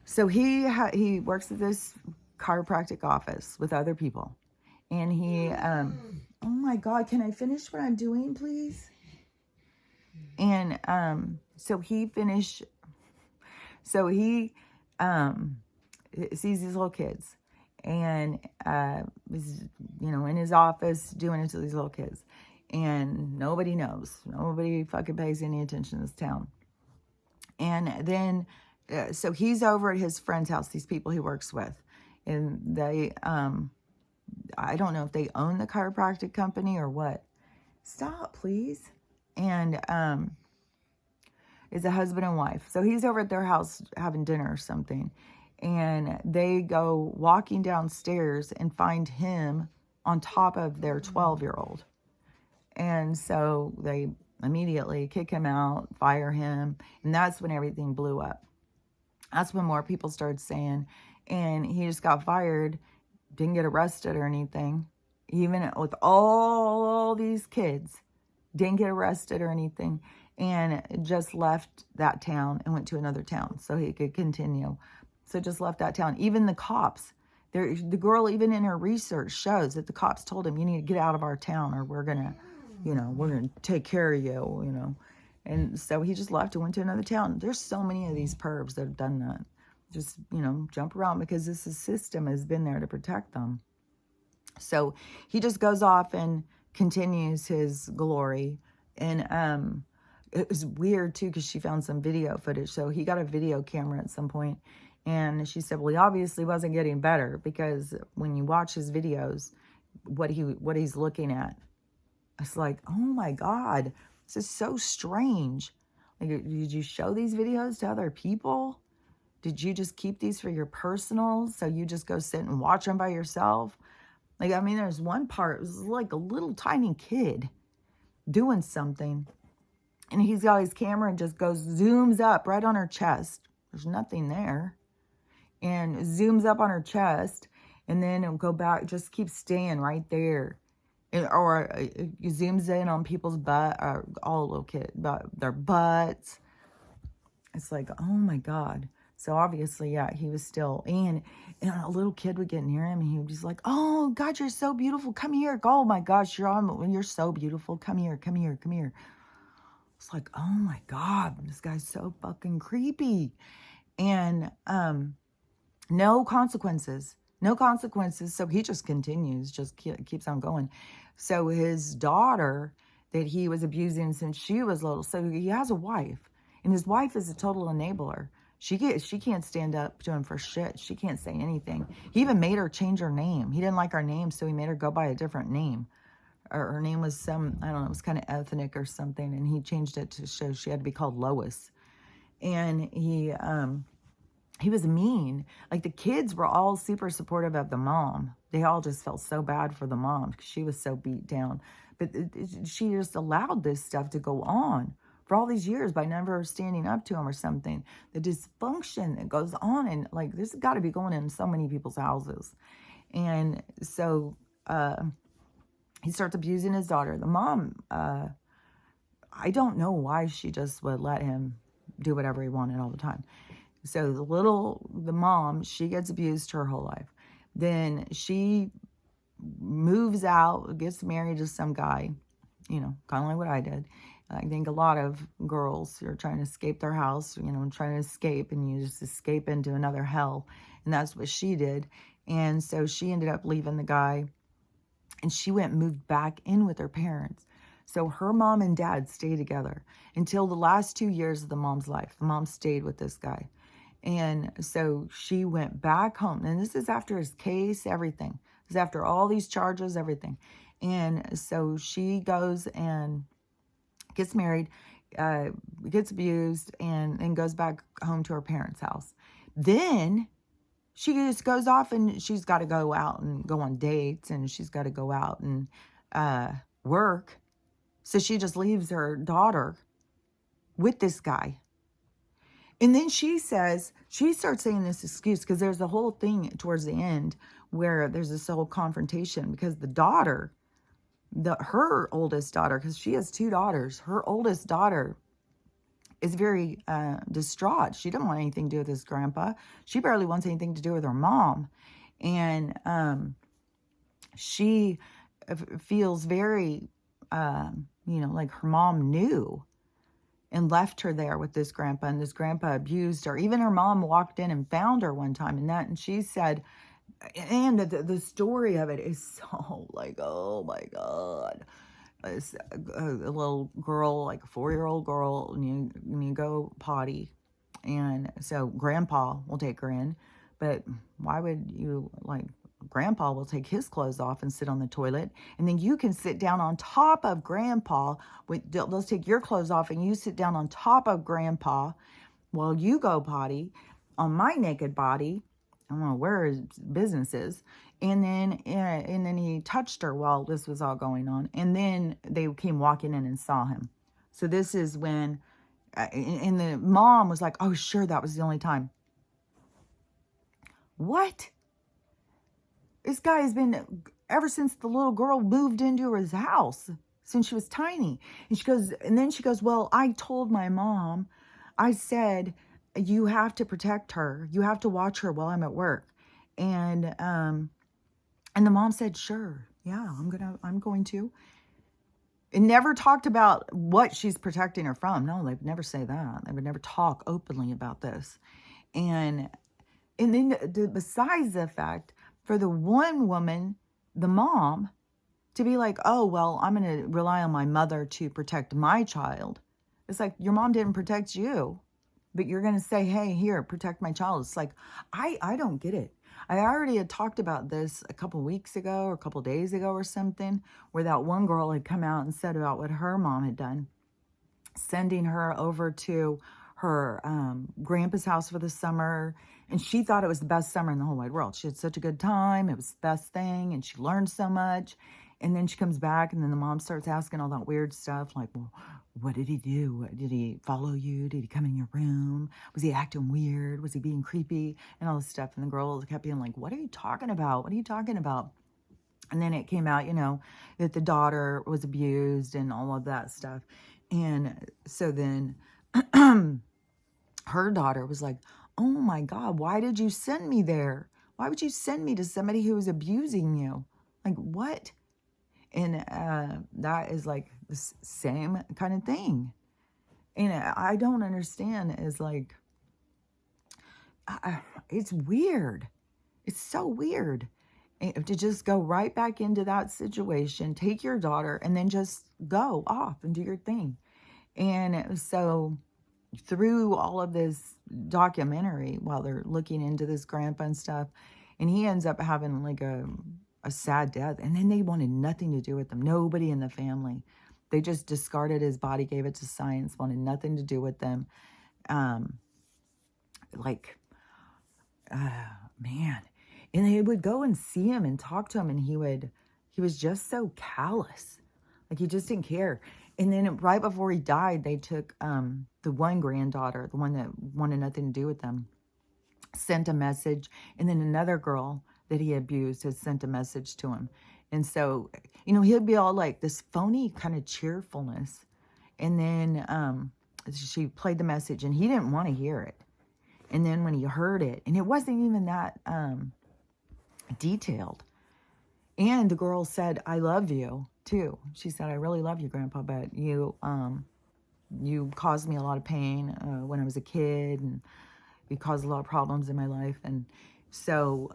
so he works at this chiropractic office with other people. And he, oh my God, can I finish what I'm doing, please? And so he finished, so he sees these little kids and is, you know, in his office doing it to these little kids. And nobody knows. Nobody fucking pays any attention in this town. And then, so he's over at his friend's house, these people he works with. And they, I don't know if they own the chiropractic company or what. Stop, please. And it's a husband and wife. So he's over at their house having dinner or something. And they go walking downstairs and find him on top of their 12-year-old. And so they immediately kick him out, fire him. And that's when everything blew up. That's when more people started saying, and he just got fired, didn't get arrested or anything. Even with all these kids, didn't get arrested or anything. And just left that town and went to another town so he could continue. So just left that town. Even the cops, the girl, even in her research, shows that the cops told him, you need to get out of our town or we're going to, you know, we're going to take care of you, you know. And so he just left and went to another town. There's so many of these pervs that have done that. Just, you know, jump around because this system has been there to protect them. So he just goes off and continues his glory. And it was weird, too, because she found some video footage. So he got a video camera at some point. And she said, well, he obviously wasn't getting better because when you watch his videos, what he's looking at, it's like, oh, my God, this is so strange. Like, did you show these videos to other people? Did you just keep these for your personal? So you just go sit and watch them by yourself? Like, I mean, there's one part, it was like a little tiny kid doing something. And he's got his camera and just zooms up right on her chest. There's nothing there. And zooms up on her chest. And then it'll go back, just keep staying right there. Or it zooms in on people's butt, or all little kids, their butts. It's like, oh my God. So obviously, yeah, he was still, and a little kid would get near him and he was just like, oh God, you're so beautiful. Come here. Oh my gosh, you're so beautiful. Come here, come here, come here. It's like, oh my God, this guy's so fucking creepy. And no consequences. No consequences. So he just continues, just keeps on going. So his daughter that he was abusing since she was little, so he has a wife. And his wife is a total enabler. She can't stand up to him for shit. She can't say anything. He even made her change her name. He didn't like her name, so he made her go by a different name. Or her name was some, I don't know, it was kind of ethnic or something. And he changed it to show she had to be called Lois. And he was mean. Like, the kids were all super supportive of the mom. They all just felt so bad for the mom because she was so beat down. But she just allowed this stuff to go on for all these years by never standing up to him or something. The dysfunction that goes on, and like, this has got to be going in so many people's houses. And so he starts abusing his daughter. The mom, I don't know why she just would let him do whatever he wanted all the time. So the mom, she gets abused her whole life. Then she moves out, gets married to some guy, you know, kind of like what I did. I think a lot of girls are trying to escape their house, you know, trying to escape, and you just escape into another hell. And that's what she did. And so she ended up leaving the guy, and she went and moved back in with her parents. So her mom and dad stayed together until the last 2 years of the mom's life. The mom stayed with this guy. And so she went back home. And this is after his case, everything. This is after all these charges, everything. And so she goes and gets married, gets abused, and goes back home to her parents' house. Then she just goes off and she's got to go out and go on dates, and she's got to go out and work. So she just leaves her daughter with this guy. And then she starts saying this excuse, because there's a whole thing towards the end where there's this whole confrontation, because the daughter her oldest daughter, because she has 2 daughters, her oldest daughter is very distraught. She doesn't want anything to do with his grandpa. She barely wants anything to do with her mom. And she feels very, like her mom knew and left her there with this grandpa, and this grandpa abused her. Even her mom walked in and found her one time, and she said, and the story of it is so like, oh my God. It's a little girl, like a 4-year-old girl, and you go potty, and so grandpa will take her in, but why would you, like, grandpa will take his clothes off and sit on the toilet, and then you can sit down on top of grandpa. They'll take your clothes off and you sit down on top of grandpa while you go potty on my naked body. I don't know where his business is. And then he touched her while this was all going on. And then they came walking in and saw him. So this is when, and the mom was like, oh, sure, that was the only time. What? This guy has been, ever since the little girl moved into his house, since she was tiny. And then she goes, well, I told my mom, I said, you have to protect her. You have to watch her while I'm at work. And the mom said, sure, yeah, I'm going to. It never talked about what she's protecting her from. No, they'd never say that. They would never talk openly about this. And then besides the fact, for the one woman, the mom, to be like, oh, well, I'm going to rely on my mother to protect my child. It's like, your mom didn't protect you, but you're going to say, hey, here, protect my child. It's like, I don't get it. I already had talked about this a couple weeks ago or a couple days ago or something, where that one girl had come out and said about what her mom had done, sending her over to her grandpa's house for the summer. And she thought it was the best summer in the whole wide world. She had such a good time. It was the best thing. And she learned so much. And then she comes back, and then the mom starts asking all that weird stuff. Like, well, what did he do? Did he follow you? Did he come in your room? Was he acting weird? Was he being creepy? And all this stuff. And the girl kept being like, what are you talking about? What are you talking about? And then it came out, that the daughter was abused and all of that stuff. And so then her daughter was like, oh my God, why did you send me there? Why would you send me to somebody who was abusing you? Like, what? And that is like the same kind of thing. And I don't understand, is like, it's weird. It's so weird to just go right back into that situation, take your daughter, and then just go off and do your thing. And so through all of this documentary, while they're looking into this grandpa and stuff, and he ends up having like a sad death. And then they wanted nothing to do with them. Nobody in the family. They just discarded his body, gave it to science, wanted nothing to do with them. Man. And they would go and see him and talk to him, and he was just so callous. Like, he just didn't care. And then right before he died, they took the one granddaughter, the one that wanted nothing to do with them, sent a message. And then another girl that he abused has sent a message to him. And so, he'd be all like this phony kind of cheerfulness. And then she played the message, and he didn't want to hear it. And then when he heard it, and it wasn't even that detailed. And the girl said, I love you too. She said, I really love you, Grandpa, but you caused me a lot of pain when I was a kid, and you caused a lot of problems in my life. And so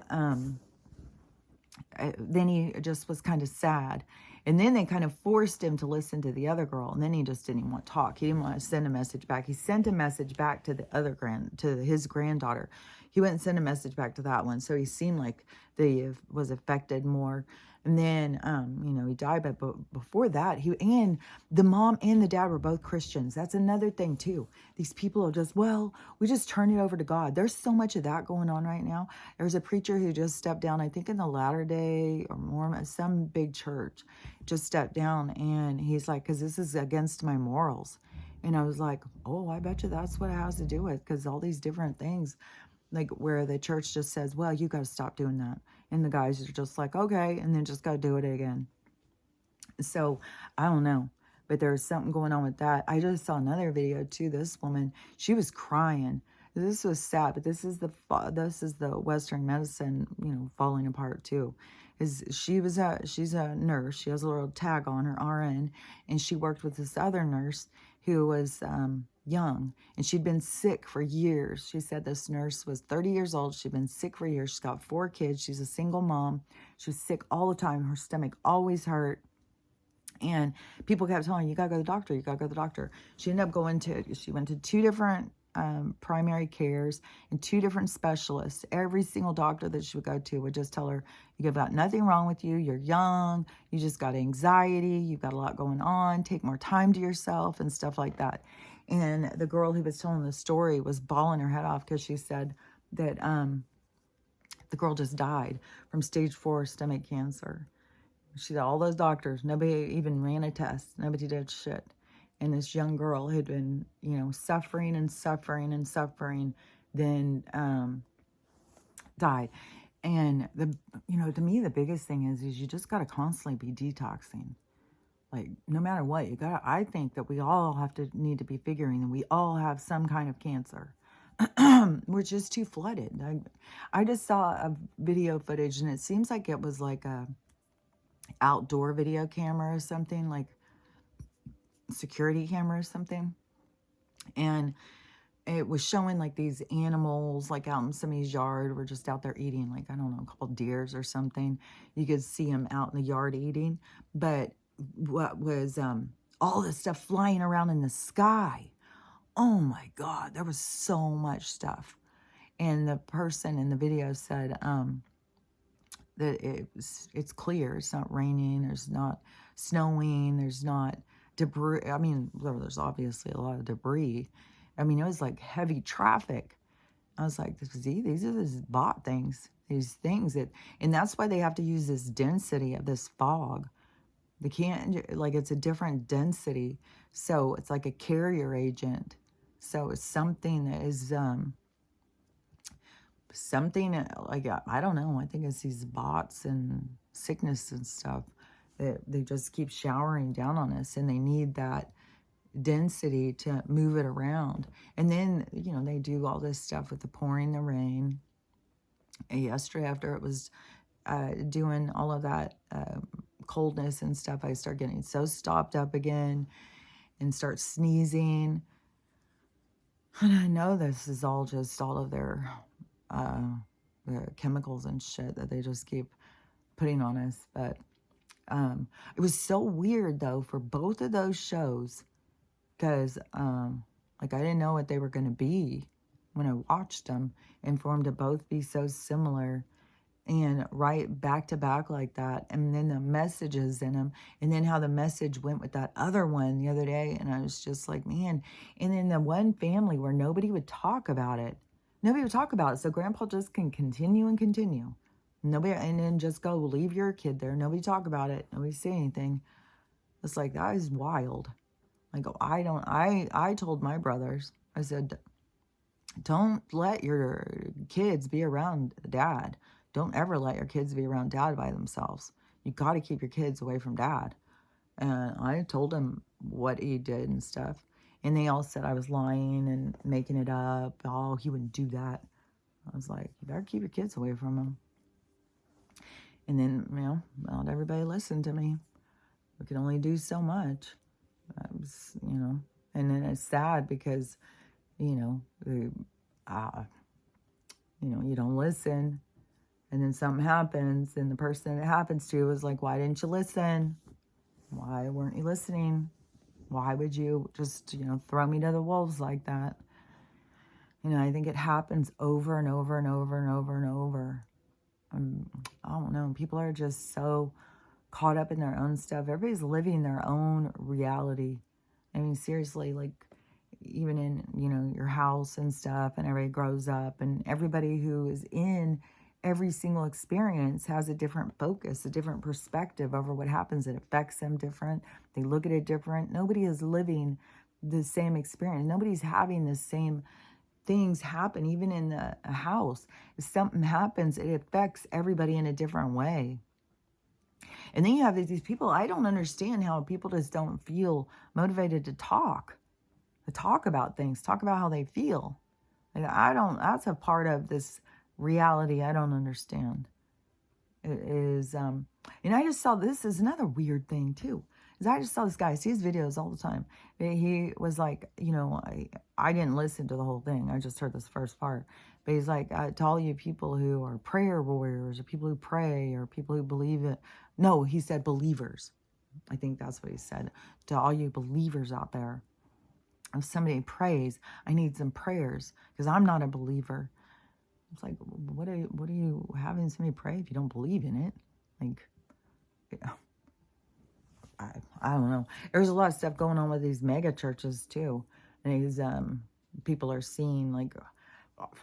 then he just was kind of sad. And then they kind of forced him to listen to the other girl. And then he just didn't even want to talk. He didn't want to send a message back. He sent a message back to his granddaughter. He went and sent a message back to that one. So he seemed like he was affected more. And then, he died. But before that, and the mom and the dad were both Christians. That's another thing, too. These people are just, we just turn it over to God. There's so much of that going on right now. There's a preacher who just stepped down, I think in the Latter-day or Mormon, some big church, just stepped down. And he's like, because this is against my morals. And I was like, oh, I bet you that's what it has to do with, because all these different things, like where the church just says, well, you got to stop doing that. And the guys are just like, okay, and then just go do it again. So I don't know, but there's something going on with that. I just saw another video too. This woman, she was crying. This was sad, but this is the Western medicine, falling apart too. She's a nurse. She has a little tag on her, RN, and she worked with this other nurse who was young, and she'd been sick for years. She said this nurse was 30 years old. She'd been sick for years. She's got 4 kids. She's a single mom. She was sick all the time. Her stomach always hurt. And people kept telling her, you got to go to the doctor. You got to go to the doctor. She went to 2 different primary cares and 2 different specialists. Every single doctor that she would go to would just tell her, you've got nothing wrong with you. You're young. You just got anxiety. You've got a lot going on. Take more time to yourself and stuff like that. And the girl who was telling the story was bawling her head off because she said that the girl just died from stage 4 stomach cancer. She said all those doctors, nobody even ran a test. Nobody did shit. And this young girl had been, suffering and suffering and suffering, then died. And to me, the biggest thing is you just got to constantly be detoxing. Like, no matter what, I think that we all need to be figuring that we all have some kind of cancer. We're just too flooded. I just saw a video footage, and it seems like it was like a outdoor video camera or something, like security camera or something, and it was showing like these animals like out in somebody's yard were just out there eating, like, I don't know, a couple deers or something. You could see them out in the yard eating, but what was all this stuff flying around in the sky. Oh my God, there was so much stuff. And the person in the video said that it's clear. It's not raining. There's not snowing. There's not debris. I mean, there's obviously a lot of debris. I mean, it was like heavy traffic. I was like, see, these are these bot things, these things and that's why they have to use this density of this fog. They can't, like, it's a different density. So it's like a carrier agent. So it's something that is, something like, I don't know, I think it's these bots and sickness and stuff that they just keep showering down on us, and they need that density to move it around. And then, they do all this stuff with the pouring the rain. And yesterday, after it was doing all of that coldness and stuff, I start getting so stopped up again and start sneezing. And I know this is all just all of their chemicals and shit that they just keep putting on us. But it was so weird though for both of those shows, because like, I didn't know what they were going to be when I watched them, and for them to both be so similar and right back to back like that, and then the messages in them, and then how the message went with that other one the other day, and I was just like, man. And then the one family where nobody would talk about it. Nobody would talk about it, so Grandpa just can continue and continue. Nobody, and then just go, leave your kid there. Nobody talk about it. Nobody say anything. It's like, that is wild. Like, I told my brothers, I said, don't let your kids be around dad. Don't ever let your kids be around dad by themselves. You got to keep your kids away from dad. And I told them what he did and stuff. And they all said I was lying and making it up. Oh, he wouldn't do that. I was like, you better keep your kids away from him. And then, not everybody listened to me. We could only do so much. And then it's sad because, you don't listen. And then something happens, and the person it happens to is like, why didn't you listen? Why weren't you listening? Why would you just, throw me to the wolves like that? I think it happens over and over and over and over and over. I don't know. People are just so caught up in their own stuff. Everybody's living their own reality. I mean, seriously, like, even in, your house and stuff, and everybody grows up, and everybody who is in every single experience has a different focus, a different perspective over what happens. It affects them different. They look at it different. Nobody is living the same experience. Nobody's having the same things happen, even in a house. If something happens, it affects everybody in a different way. And then you have these people, I don't understand how people just don't feel motivated to talk about things, talk about how they feel. Like, that's a part of this reality I don't understand. It is, and I just saw, this is another weird thing too, is I just saw this guy, I see his videos all the time. He was like, I didn't listen to the whole thing. I just heard this first part. But he's like, to all you people who are prayer warriors, or people who pray, or people who believe it. No, he said believers. I think that's what he said. To all you believers out there, if somebody prays, I need some prayers, because I'm not a believer. It's like, what are you having somebody pray if you don't believe in it? Like, yeah, I don't know. There's a lot of stuff going on with these mega churches too. And these people are seeing, like,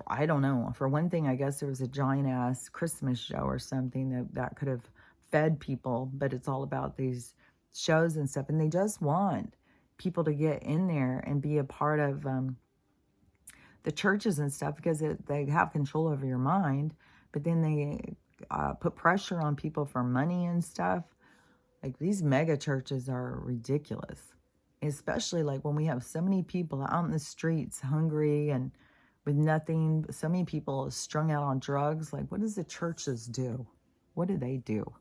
I don't know. For one thing, I guess there was a giant ass Christmas show or something that could have fed people, but it's all about these shows and stuff. And they just want people to get in there and be a part of the churches and stuff, because they have control over your mind. But then they put pressure on people for money and stuff. Like, these mega churches are ridiculous, especially like when we have so many people out in the streets hungry and with nothing, so many people strung out on drugs. Like, what does the churches do? What do they do?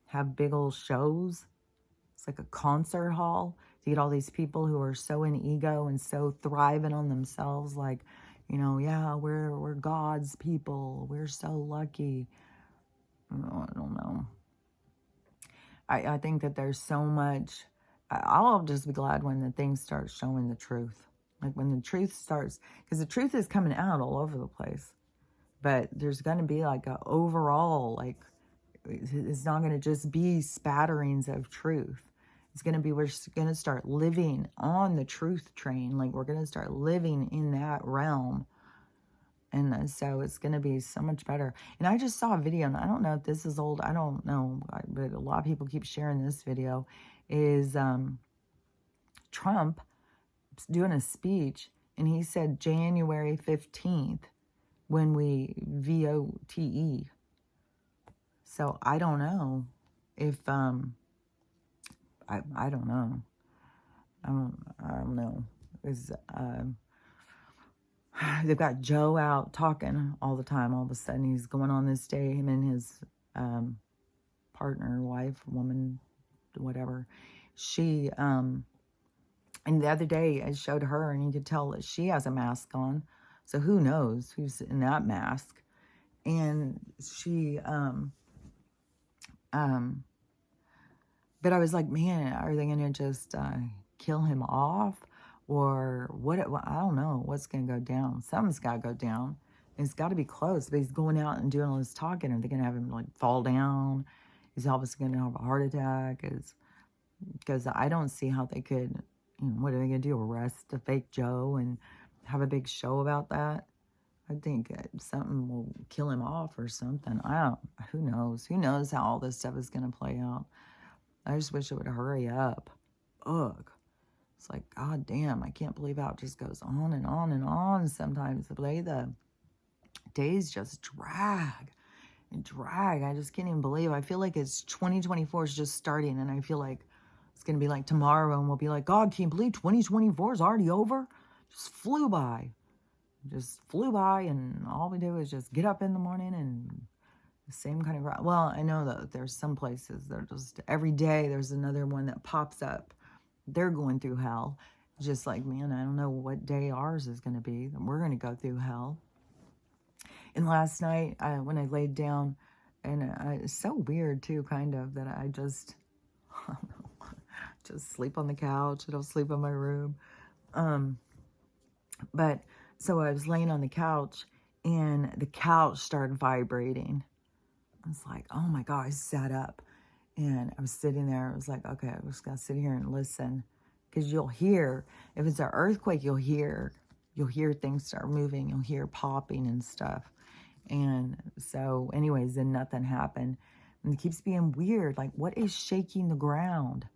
Have big old shows? It's like a concert hall to get all these people who are so in ego and so thriving on themselves. Like, yeah, we're God's people. We're so lucky. I don't know. I think that there's so much. I'll just be glad when the things start showing the truth. Like, when the truth starts, because the truth is coming out all over the place. But there's going to be like a overall, like, it's not going to just be spatterings of truth. It's going to be, we're going to start living on the truth train. Like, we're going to start living in that realm. And so it's going to be so much better. And I just saw a video, and I don't know if this is old. I don't know. But a lot of people keep sharing this video. Is Trump doing a speech, and he said January 15th when we VOTE. So I don't know if I don't know. I don't know. Is they've got Joe out talking all the time. All of a sudden, he's going on this day. Him and his partner, wife, woman, whatever. She and the other day I showed her, and you could tell that she has a mask on. So who knows who's in that mask? And she but I was like, man, are they gonna just kill him off? Or what? I don't know what's going to go down. Something's got to go down. It's got to be close. But he's going out and doing all this talking. Are they going to have him like fall down? Is Elvis going to have a heart attack? Because I don't see how they could, what are they going to do? Arrest a fake Joe and have a big show about that? I think something will kill him off or something. Who knows? Who knows how all this stuff is going to play out? I just wish it would hurry up. Ugh. It's like, God damn, I can't believe how it just goes on and on and on sometimes. The way the days just drag and drag. I just can't even believe. I feel like it's 2024 is just starting, and I feel like it's going to be like tomorrow, and we'll be like, God, can't believe 2024 is already over? Just flew by. Just flew by, and all we do is just get up in the morning and the same kind of... Well, I know that there's some places that are just every day there's another one that pops up. They're going through hell. Just like, man, I don't know what day ours is going to be. We're going to go through hell. And last night, when I laid down, and it's so weird too, kind of, that I just, I don't know, just sleep on the couch. I don't sleep in my room. But so I was laying on the couch, and the couch started vibrating. I was like, oh my God, I sat up. And I was sitting there. I was like, okay, I'm just going to sit here and listen. Because you'll hear, if it's an earthquake, you'll hear things start moving. You'll hear popping and stuff. And so anyways, then nothing happened. And it keeps being weird. Like, what is shaking the ground?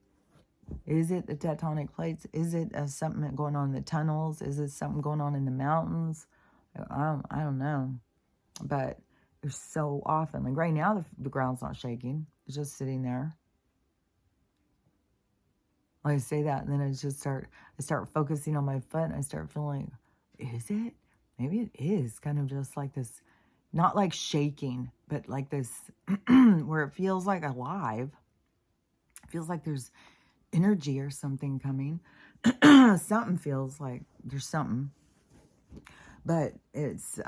Is it the tectonic plates? Is it something going on in the tunnels? Is it something going on in the mountains? I don't know. But there's so often, like right now, the ground's not shaking. It's just sitting there. I say that, and then I start focusing on my foot, and I start feeling, is it? Maybe it is kind of just like this, not like shaking, but like this, where it feels like alive. It feels like there's energy or something coming. Something feels like there's something. But it's,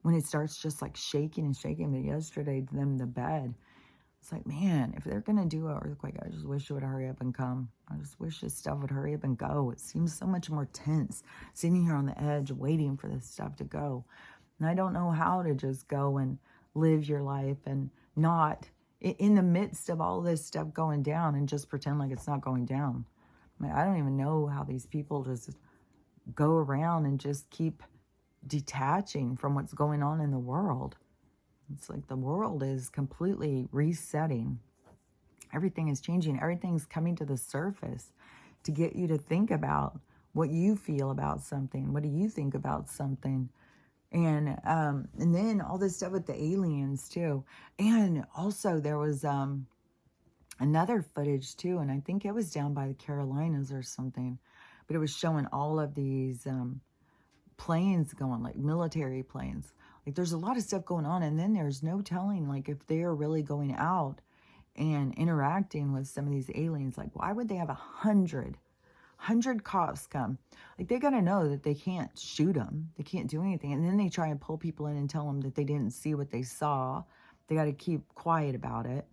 when it starts just like shaking and shaking, but yesterday, the bed, it's like, man, if they're going to do an earthquake, I just wish it would hurry up and come. I just wish this stuff would hurry up and go. It seems so much more tense sitting here on the edge waiting for this stuff to go. And I don't know how to just go and live your life and not, in the midst of all this stuff going down, and just pretend like it's not going down. I mean, I don't even know how these people just go around and just keep detaching from what's going on in the world. It's like the world is completely resetting. Everything is changing. Everything's coming to the surface to get you to think about what you feel about something. What do you think about something? And then all this stuff with the aliens too. And also there was another footage too, and I think it was down by the Carolinas or something, but it was showing all of these planes going, like military planes. Like there's a lot of stuff going on, and then there's no telling like if they're really going out and interacting with some of these aliens. Like, why would they have 100 cops come? Like, they gotta know that they can't shoot them, they can't do anything, and then they try and pull people in and tell them that they didn't see what they saw. They got to keep quiet about it.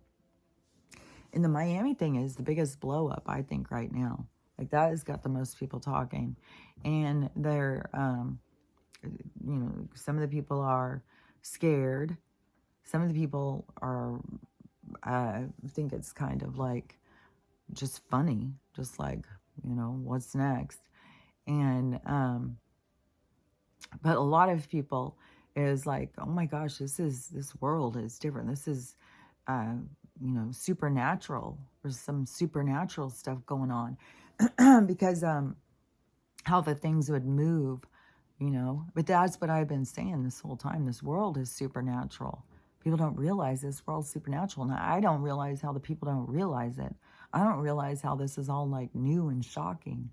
And the Miami thing is the biggest blow up, I think, right now. Like, that has got the most people talking, and they're you know, some of the people are scared. Some of the people are, I think it's kind of like just funny, just like, you know, what's next? And, but a lot of people is like, oh my gosh, this world is different. This is, you know, supernatural. There's some supernatural stuff going on because, how the things would move, you know. But that's what I've been saying this whole time. This world is supernatural. People don't realize this world's supernatural. Now, I don't realize how the people don't realize it. I don't realize how this is all like new and shocking.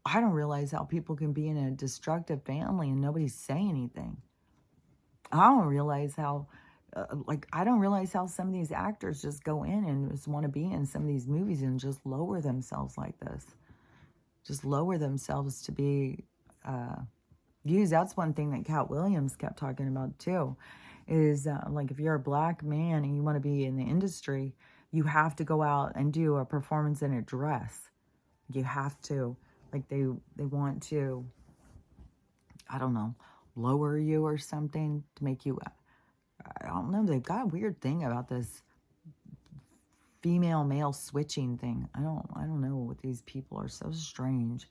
I don't realize how people can be in a destructive family and nobody say anything. I don't realize how, I don't realize how some of these actors just go in and just want to be in some of these movies and just lower themselves like this. Just lower themselves to be used. That's one thing that Cat Williams kept talking about too, is like if you're a black man and you want to be in the industry, you have to go out and do a performance in a dress. You have to, like they want to, I don't know, lower you or something to make you, I don't know, they've got a weird thing about this female male switching thing. I don't know what these people are, so strange.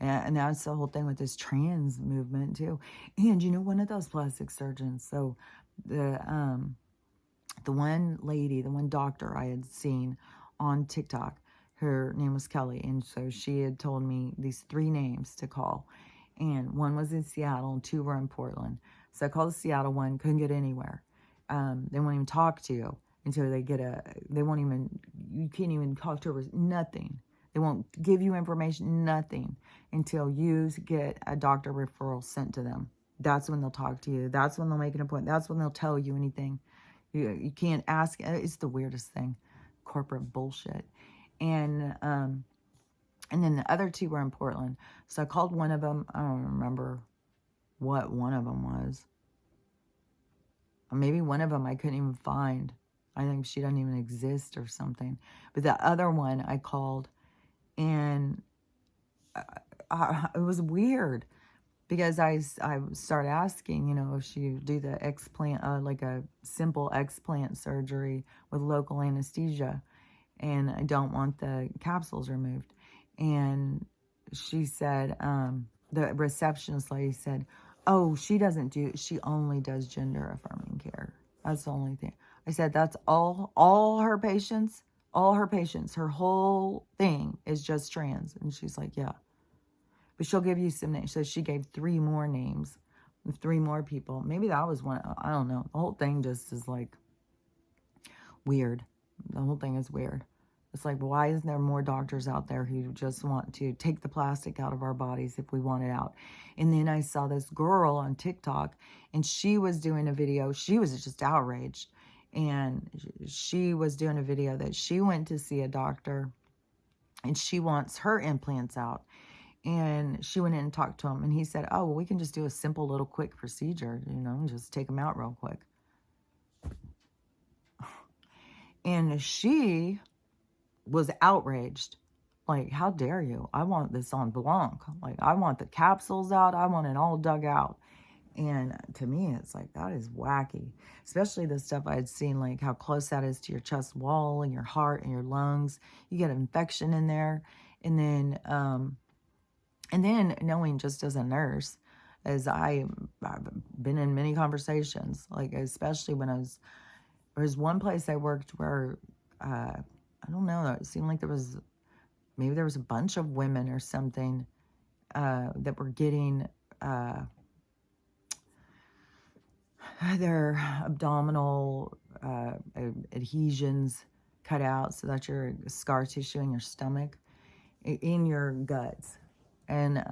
And that's the whole thing with this trans movement too. And you know, one of those plastic surgeons, so the one lady, the one doctor I had seen on TikTok, her name was Kelly, and so she had told me these 3 names to call, and one was in Seattle and 2 were in Portland. So I called the Seattle one, couldn't get anywhere. They won't even talk to you until they get they won't even, you can't even talk to her, nothing. They won't give you information, nothing, until you get a doctor referral sent to them. That's when they'll talk to you. That's when they'll make an appointment. That's when they'll tell you anything. You can't ask. It's the weirdest thing. Corporate bullshit. And then the other 2 were in Portland. So I called one of them. I don't remember what one of them was. Or maybe one of them I couldn't even find. I think she doesn't even exist or something. But the other one I called, and it was weird because I started asking, you know, if she do the explant, like a simple explant surgery with local anesthesia, and I don't want the capsules removed. And she said, the receptionist lady said, oh, she only does gender affirming care. That's the only thing. I said, that's all her patients, her whole thing is just trans. And she's like, yeah. But she'll give you some names. So she gave 3 more names, 3 more people. Maybe that was one. I don't know. The whole thing just is like weird. The whole thing is weird. It's like, why isn't there more doctors out there who just want to take the plastic out of our bodies if we want it out? And then I saw this girl on TikTok, and she was doing a video. She was just outraged. And she was doing a video that she went to see a doctor, and she wants her implants out. And she went in and talked to him, and he said, oh, well, we can just do a simple little quick procedure, you know, and just take them out real quick. And she was outraged. Like, how dare you? I want this on blanc. Like, I want the capsules out. I want it all dug out. And to me, it's like, that is wacky. Especially the stuff I had seen, like how close that is to your chest wall and your heart and your lungs. You get an infection in there. And then knowing just as a nurse, as I've been in many conversations, like especially when there was one place I worked where, I don't know, it seemed like maybe there was a bunch of women or something that were getting their abdominal adhesions cut out so that your scar tissue in your stomach, in your guts. And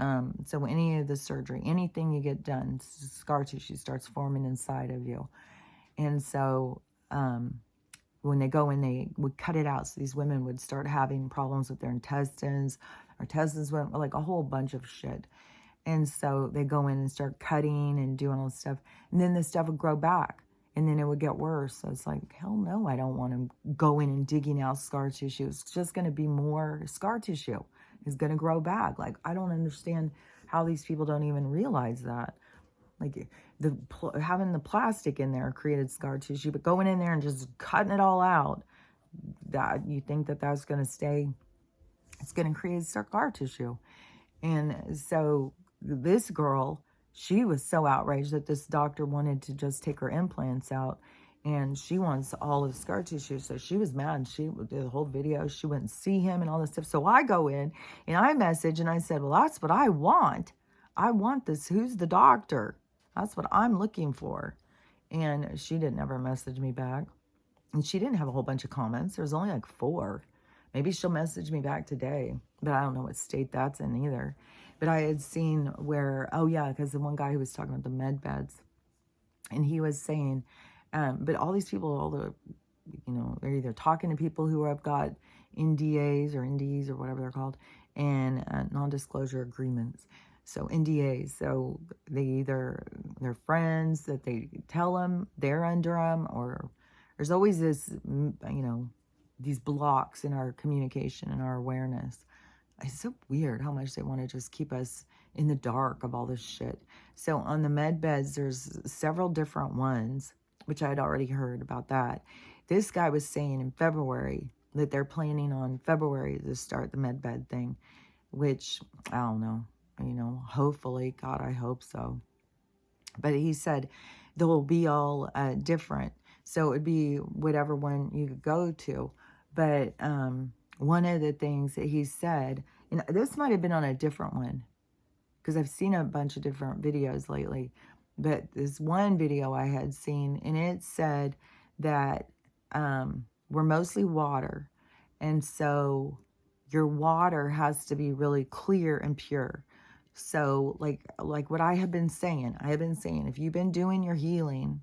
so any of the surgery, anything you get done, scar tissue starts forming inside of you. And so when they go in, they would cut it out. So these women would start having problems with their intestines. Our intestines went like a whole bunch of shit. And so they go in and start cutting and doing all this stuff. And then the stuff would grow back. And then it would get worse. So it's like, hell no, I don't want to go in and digging out scar tissue. It's just going to be more scar tissue. It's going to grow back. Like, I don't understand how these people don't even realize that. Like, having the plastic in there created scar tissue, but going in there and just cutting it all out, that you think that that's going to stay, it's going to create scar tissue. And so this girl, she was so outraged that this doctor wanted to just take her implants out, and she wants all of the scar tissue. So she was mad. She did the whole video. She wouldn't see him and all this stuff. So I go in and I message and I said, well, that's what I want. I want this. Who's the doctor? That's what I'm looking for. And she didn't ever message me back. And she didn't have a whole bunch of comments. There was only like 4. Maybe she'll message me back today, but I don't know what state that's in either. But I had seen where, oh yeah, because the one guy who was talking about the med beds, and he was saying, but all these people, all the, you know, they're either talking to people who have got NDAs or NDs or whatever they're called, and non-disclosure agreements. So NDAs, so they're friends that they tell them they're under them, or there's always this, you know, these blocks in our communication and our awareness. It's so weird how much they want to just keep us in the dark of all this shit. So on the med beds, there's several different ones, which I had already heard about that. This guy was saying in February that they're planning on February to start the med bed thing, which I don't know, you know, hopefully, God, I hope so. But he said they'll be all different. So it would be whatever one you could go to. But one of the things that he said, and this might have been on a different one, because I've seen a bunch of different videos lately, but this one video I had seen, and it said that we're mostly water, and so your water has to be really clear and pure. So like what I have been saying, if you've been doing your healing,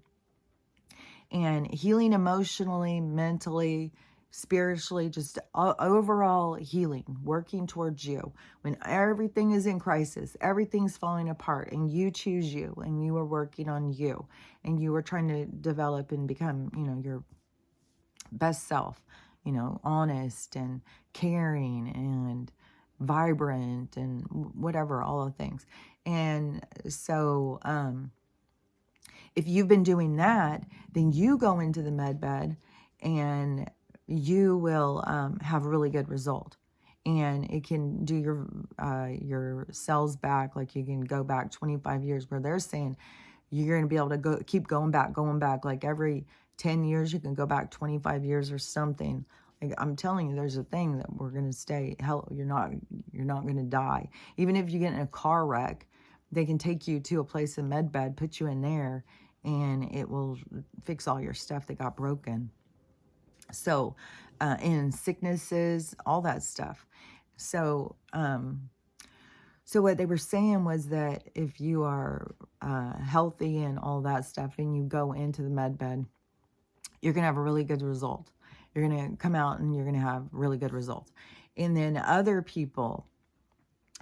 and healing emotionally, mentally, spiritually, just overall healing, working towards you. When everything is in crisis, everything's falling apart, and you choose you, and you are working on you, and you are trying to develop and become, you know, your best self, you know, honest and caring and vibrant and whatever, all the things. And so, if you've been doing that, then you go into the med bed and you will have a really good result. And it can do your cells back, like you can go back 25 years, where they're saying you're going to be able to keep going back, like every 10 years, you can go back 25 years or something. Like, I'm telling you, there's a thing that we're going to stay, hell, you're not going to die. Even if you get in a car wreck, they can take you to a place in med bed, put you in there, and it will fix all your stuff that got broken. So, and sicknesses, all that stuff. So, so what they were saying was that if you are healthy and all that stuff, and you go into the med bed, you're going to have a really good result. You're going to come out and you're going to have really good results. And then other people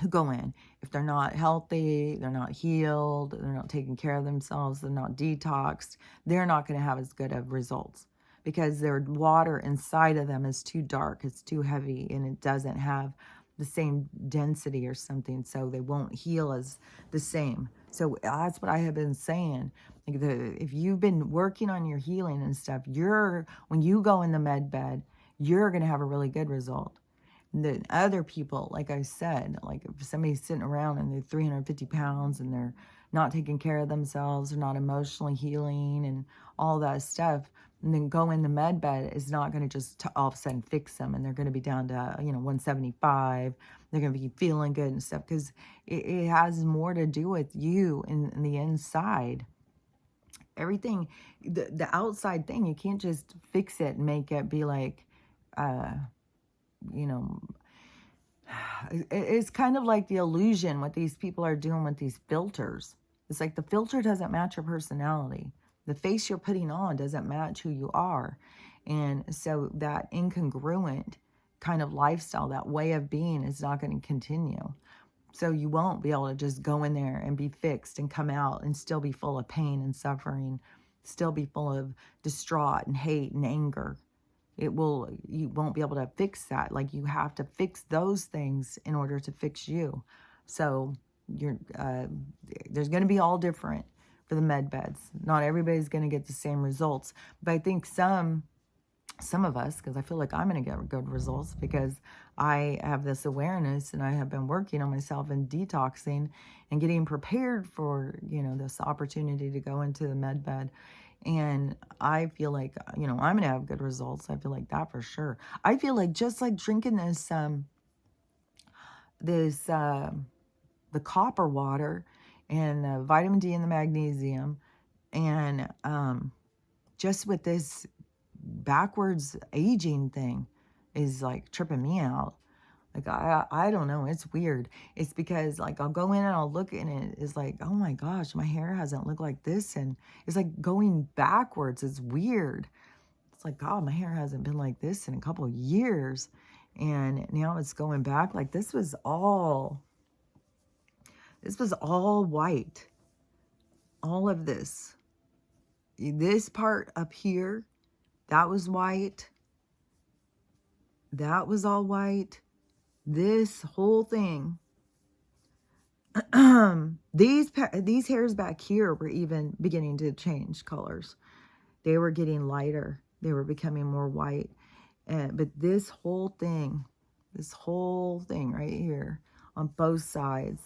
who go in, if they're not healthy, they're not healed, they're not taking care of themselves, they're not detoxed, they're not going to have as good of results because their water inside of them is too dark, it's too heavy, and it doesn't have the same density or something, so they won't heal as the same. So that's what I have been saying. Like if you've been working on your healing and stuff, when you go in the med bed, you're going to have a really good result. The other people, like I said, like if somebody's sitting around and they're 350 pounds and they're not taking care of themselves, they're not emotionally healing and all that stuff, and then go in the med bed is not going to just all of a sudden fix them, and they're going to be down to 175. They're going to be feeling good and stuff, because it has more to do with you in the inside. Everything, the outside thing, you can't just fix it and make it be like you know, it's kind of like the illusion what these people are doing with these filters. It's like the filter doesn't match your personality. The face you're putting on doesn't match who you are. And so that incongruent kind of lifestyle, that way of being, is not going to continue. So you won't be able to just go in there and be fixed and come out and still be full of pain and suffering, still be full of distraught and hate and anger. You won't be able to fix that. Like, you have to fix those things in order to fix you. So there's going to be all different for the med beds. Not everybody's going to get the same results, but I think some of us, because I feel like I'm going to get good results because I have this awareness and I have been working on myself and detoxing and getting prepared for, this opportunity to go into the med bed. And I feel like, I'm going to have good results. I feel like that for sure. I feel like just like drinking the copper water and the vitamin D and the magnesium, and just with this backwards aging thing is like tripping me out. Like, I don't know. It's weird. It's because, like, I'll go in and I'll look and it's like, oh my gosh, my hair hasn't looked like this. And it's like going backwards. It's weird. It's like, God, my hair hasn't been like this in a couple of years. And now it's going back. Like, this was all white. All of this. This part up here, that was white. That was all white. This whole thing, these hairs back here were even beginning to change colors. They were getting lighter. They were becoming more white. But this whole thing right here on both sides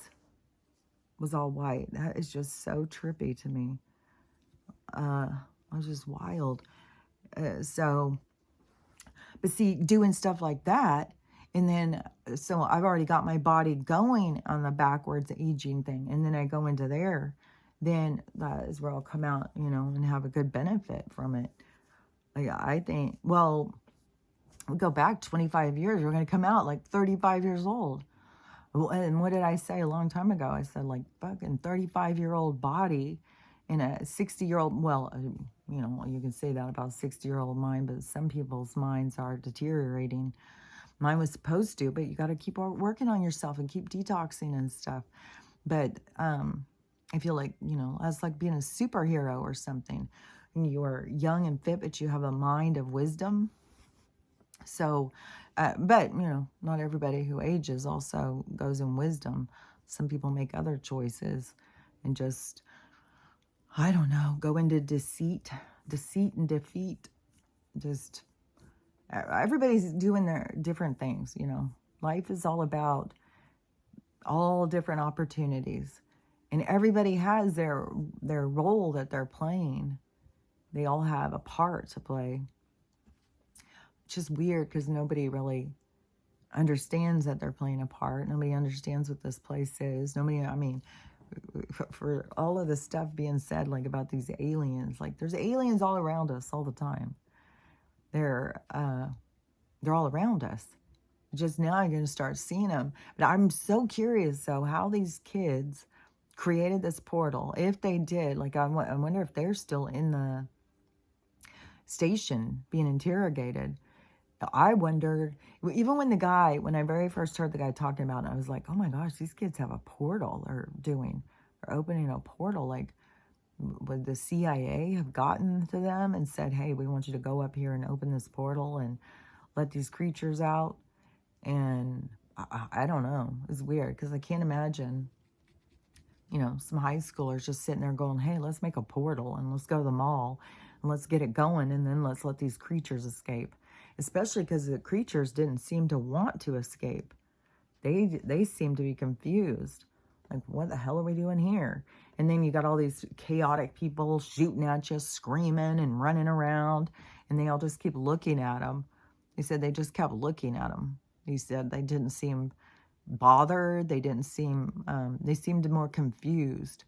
was all white. That is just so trippy to me. It was just wild. But see, doing stuff like that, and then, so I've already got my body going on the backwards aging thing. And then I go into there, then that is where I'll come out, and have a good benefit from it. Like, I think, well, we go back 25 years, we're going to come out like 35 years old. And what did I say a long time ago? I said, like, fucking 35-year-old body in a 60-year-old, well, you can say that about a 60-year-old mind, but some people's minds are deteriorating. Mine was supposed to, but you got to keep working on yourself and keep detoxing and stuff. But I feel like, that's like being a superhero or something. You are young and fit, but you have a mind of wisdom. So, but, not everybody who ages also goes in wisdom. Some people make other choices and just, I don't know, go into deceit and defeat. Just, everybody's doing their different things, Life is all about all different opportunities. And everybody has their role that they're playing. They all have a part to play. It's just weird because nobody really understands that they're playing a part. Nobody understands what this place is. For all of this stuff being said, like, about these aliens, like, there's aliens all around us all the time. They're all around us. Just now you're going to start seeing them. But I'm so curious, though, how these kids created this portal. If they did, like, I wonder if they're still in the station being interrogated. I wondered, even when I very first heard the guy talking about it, I was like, oh my gosh, these kids have a portal they're opening a portal. Like, would the CIA have gotten to them and said, hey, we want you to go up here and open this portal and let these creatures out? And I don't know. It's weird because I can't imagine, some high schoolers just sitting there going, hey, let's make a portal and let's go to the mall and let's get it going and then let's let these creatures escape. Especially because the creatures didn't seem to want to escape. They seemed to be confused. Like, what the hell are we doing here? And then you got all these chaotic people shooting at you, screaming and running around. And they all just keep looking at them. He said they just kept looking at them. He said they didn't seem bothered. They seemed more confused.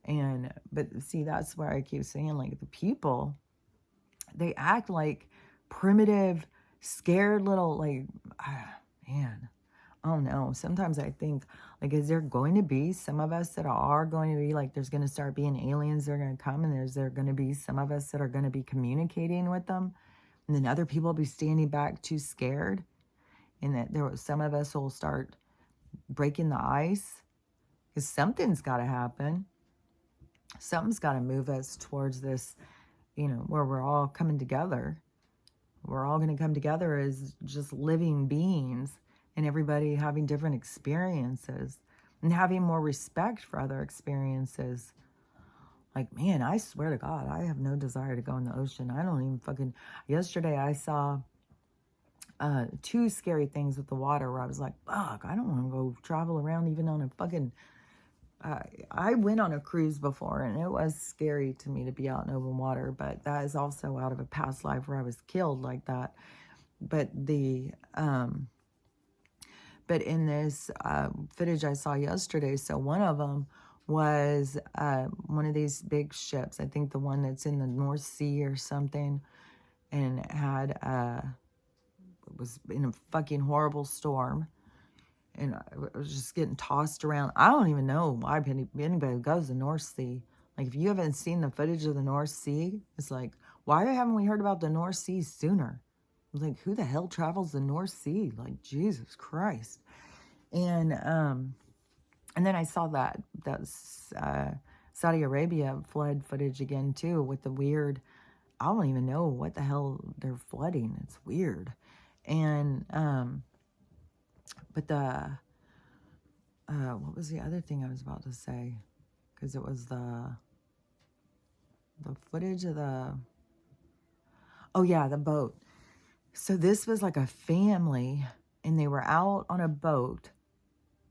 But see, that's where I keep saying, like, the people, they act like primitive, scared little, like, man, oh no. Sometimes I think, like, is there going to be some of us that are going to be, like, there's going to start being aliens that are going to come, and is there going to be some of us that are going to be communicating with them, and then other people will be standing back too scared, and that some of us will start breaking the ice, because something's got to happen. Something's got to move us towards this, where we're all coming together. We're all going to come together as just living beings, and everybody having different experiences and having more respect for other experiences. Like, man, I swear to God, I have no desire to go in the ocean. I don't even yesterday I saw 2 scary things with the water where I was like, fuck, I don't want to go travel around even on a fucking, I went on a cruise before, and it was scary to me to be out in open water, but that is also out of a past life where I was killed like that. But but in this footage I saw yesterday, so one of them was one of these big ships, I think the one that's in the North Sea or something, and was in a fucking horrible storm. And I was just getting tossed around. I don't even know why anybody goes to the North Sea. Like, if you haven't seen the footage of the North Sea, it's like, why haven't we heard about the North Sea sooner? I was like, who the hell travels the North Sea? Like, Jesus Christ. And then I saw that Saudi Arabia flood footage again, too, with the weird, I don't even know what the hell they're flooding. It's weird. And, but what was the other thing I was about to say? Because it was the footage of the boat. So this was like a family, and they were out on a boat,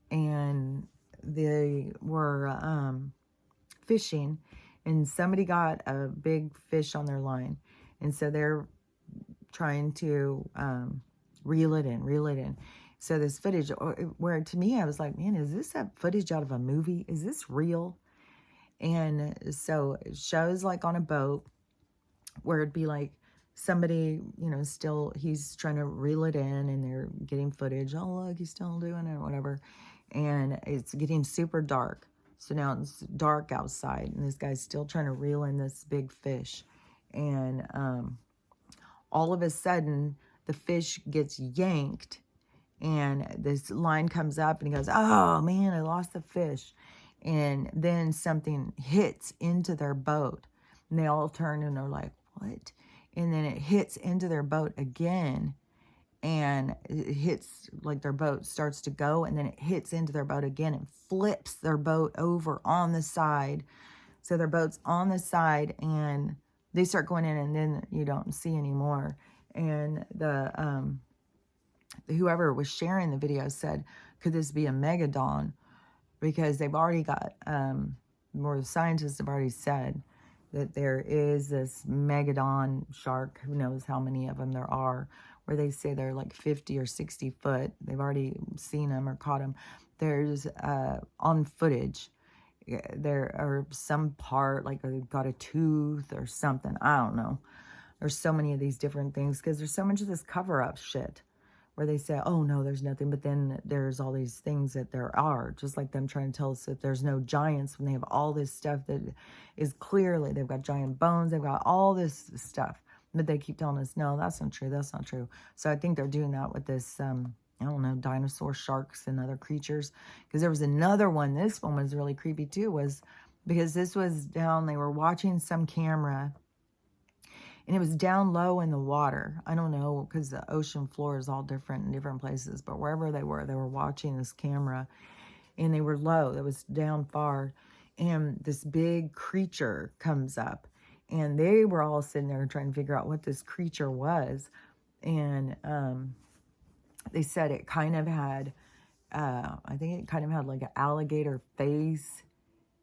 and they were fishing, and somebody got a big fish on their line, and so they're trying to reel it in. So this footage, where to me, I was like, man, is this a footage out of a movie? Is this real? And so it shows like on a boat where it'd be like somebody, still, he's trying to reel it in, and they're getting footage. Oh, look, he's still doing it or whatever. And it's getting super dark. So now it's dark outside, and this guy's still trying to reel in this big fish. And all of a sudden, the fish gets yanked, and this line comes up, and he goes, oh, man, I lost the fish. And then something hits into their boat, and they all turn, and they're like, what? And then it hits into their boat again, and it hits, like, their boat starts to go, and then it hits into their boat again and flips their boat over on the side. So their boat's on the side, and they start going in, and then you don't see anymore. And the whoever was sharing the video said, could this be a megalodon? Because they've already got, more scientists have already said that there is this megalodon shark, who knows how many of them there are, where they say they're like 50 or 60 foot. They've already seen them or caught them. There's, on footage, there are some part, like they've got a tooth or something, I don't know. There's so many of these different things because there's so much of this cover-up shit where they say, oh, no, there's nothing. But then there's all these things that there are, just like them trying to tell us that there's no giants when they have all this stuff that is clearly, they've got giant bones, they've got all this stuff. But they keep telling us, no, that's not true, that's not true. So I think they're doing that with this, I don't know, dinosaur sharks and other creatures. Because there was another one, this one was really creepy too, was because this was down, they were watching some camera, and it was down low in the water. I don't know, because the ocean floor is all different in different places, but wherever they were watching this camera, and they were low, it was down far, and this big creature comes up, and they were all sitting there trying to figure out what this creature was, and they said it kind of had, I think it kind of had like an alligator face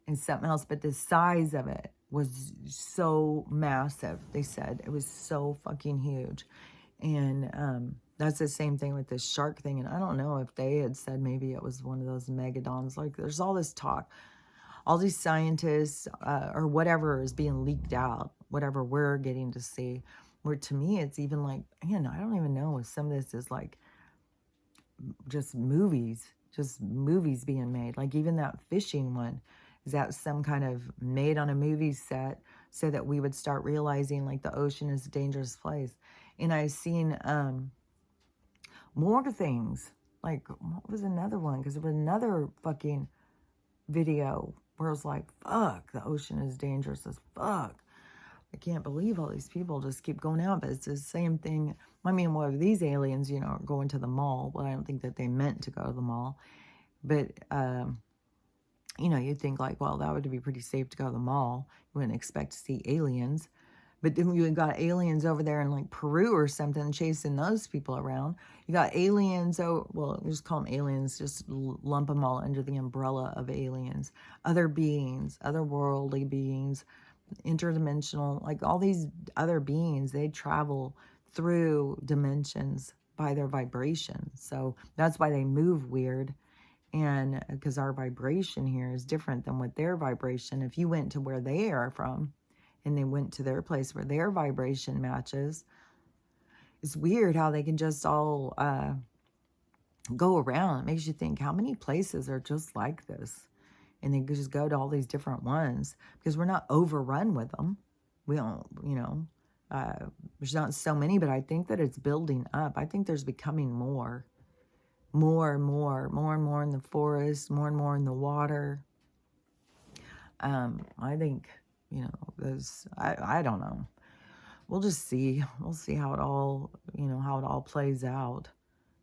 and something else, but the size of it was so massive. They said it was so fucking huge. And that's the same thing with this shark thing. And I don't know if they had said maybe it was one of those megalodons. Like, there's all this talk, all these scientists or whatever is being leaked out, whatever we're getting to see, where to me it's even like, man, I don't even know if some of this is like just movies being made. Like even that fishing one, is that some kind of made on a movie set so that we would start realizing like the ocean is a dangerous place? And I've seen more things. Like, what was another one? Because there was another fucking video where it was like, fuck, the ocean is dangerous as fuck. I can't believe all these people just keep going out. But it's the same thing. I mean, what are these aliens, you know, are going to the mall? Well, I don't think that they meant to go to the mall. But, you know, you'd think like, well, that would be pretty safe to go to the mall. You wouldn't expect to see aliens. But then you got aliens over there in like Peru or something chasing those people around. You got aliens, well, we just call them aliens, just lump them all under the umbrella of aliens. Other beings, otherworldly beings, interdimensional, like all these other beings, they travel through dimensions by their vibration. So that's why they move weird. And because our vibration here is different than what their vibration, if you went to where they are from and they went to their place where their vibration matches, it's weird how they can just all go around. It makes you think, how many places are just like this? And they just go to all these different ones because we're not overrun with them. We don't, you know, there's not so many, but I think that it's building up. I think there's becoming more and more in the forest, more and more in the water. I think, you know, there's, I don't know. We'll just see. We'll see how it all, you know, how it all plays out.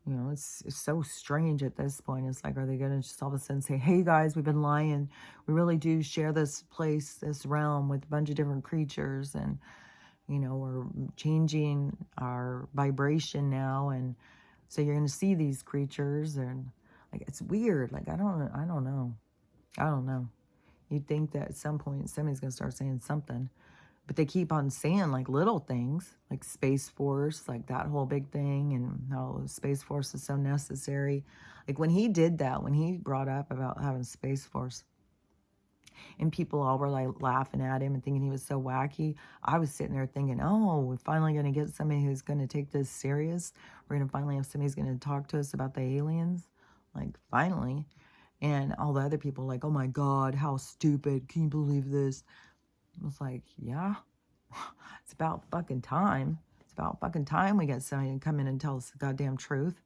You know, it's so strange at this point. It's like, are they going to just all of a sudden say, hey guys, we've been lying. We really do share this place, this realm with a bunch of different creatures. And, you know, we're changing our vibration now. And so you're going to see these creatures. And like, it's weird. Like, I don't know. You'd think that at some point somebody's going to start saying something. But they keep on saying like little things, like Space Force, like that whole big thing, and how Space Force is so necessary. Like when he did that, when he brought up about having Space Force, and people all were like laughing at him and thinking he was so wacky, I was sitting there thinking, oh, we're finally going to get somebody who's going to take this serious. We're going to finally have somebody who's going to talk to us about the aliens. Like, finally. And all the other people like, oh my God, how stupid. Can you believe this? I was like, yeah, it's about fucking time. It's about fucking time we get somebody to come in and tell us the goddamn truth.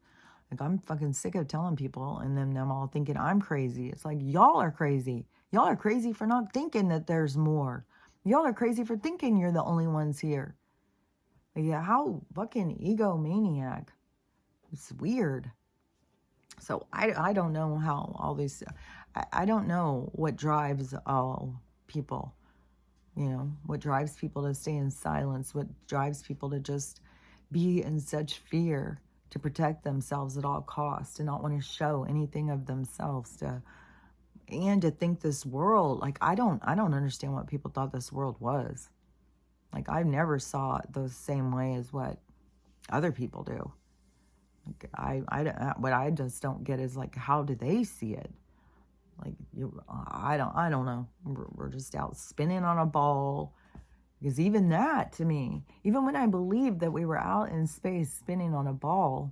Like, I'm fucking sick of telling people and then them all thinking I'm crazy. It's like, y'all are crazy. Y'all are crazy for not thinking that there's more. Y'all are crazy for thinking you're the only ones here. Like, yeah, how fucking egomaniac. It's weird. So I don't know how all these, I don't know what drives all people. You know, what drives people to stay in silence, what drives people to just be in such fear, to protect themselves at all costs, and not want to show anything of themselves, and to think this world, like, I don't understand what people thought this world was. Like, I never saw it the same way as what other people do. Like, what I just don't get is, like, how do they see it? Like, I don't know. We're just out spinning on a ball, Because even that, to me, even when I believed that we were out in space spinning on a ball,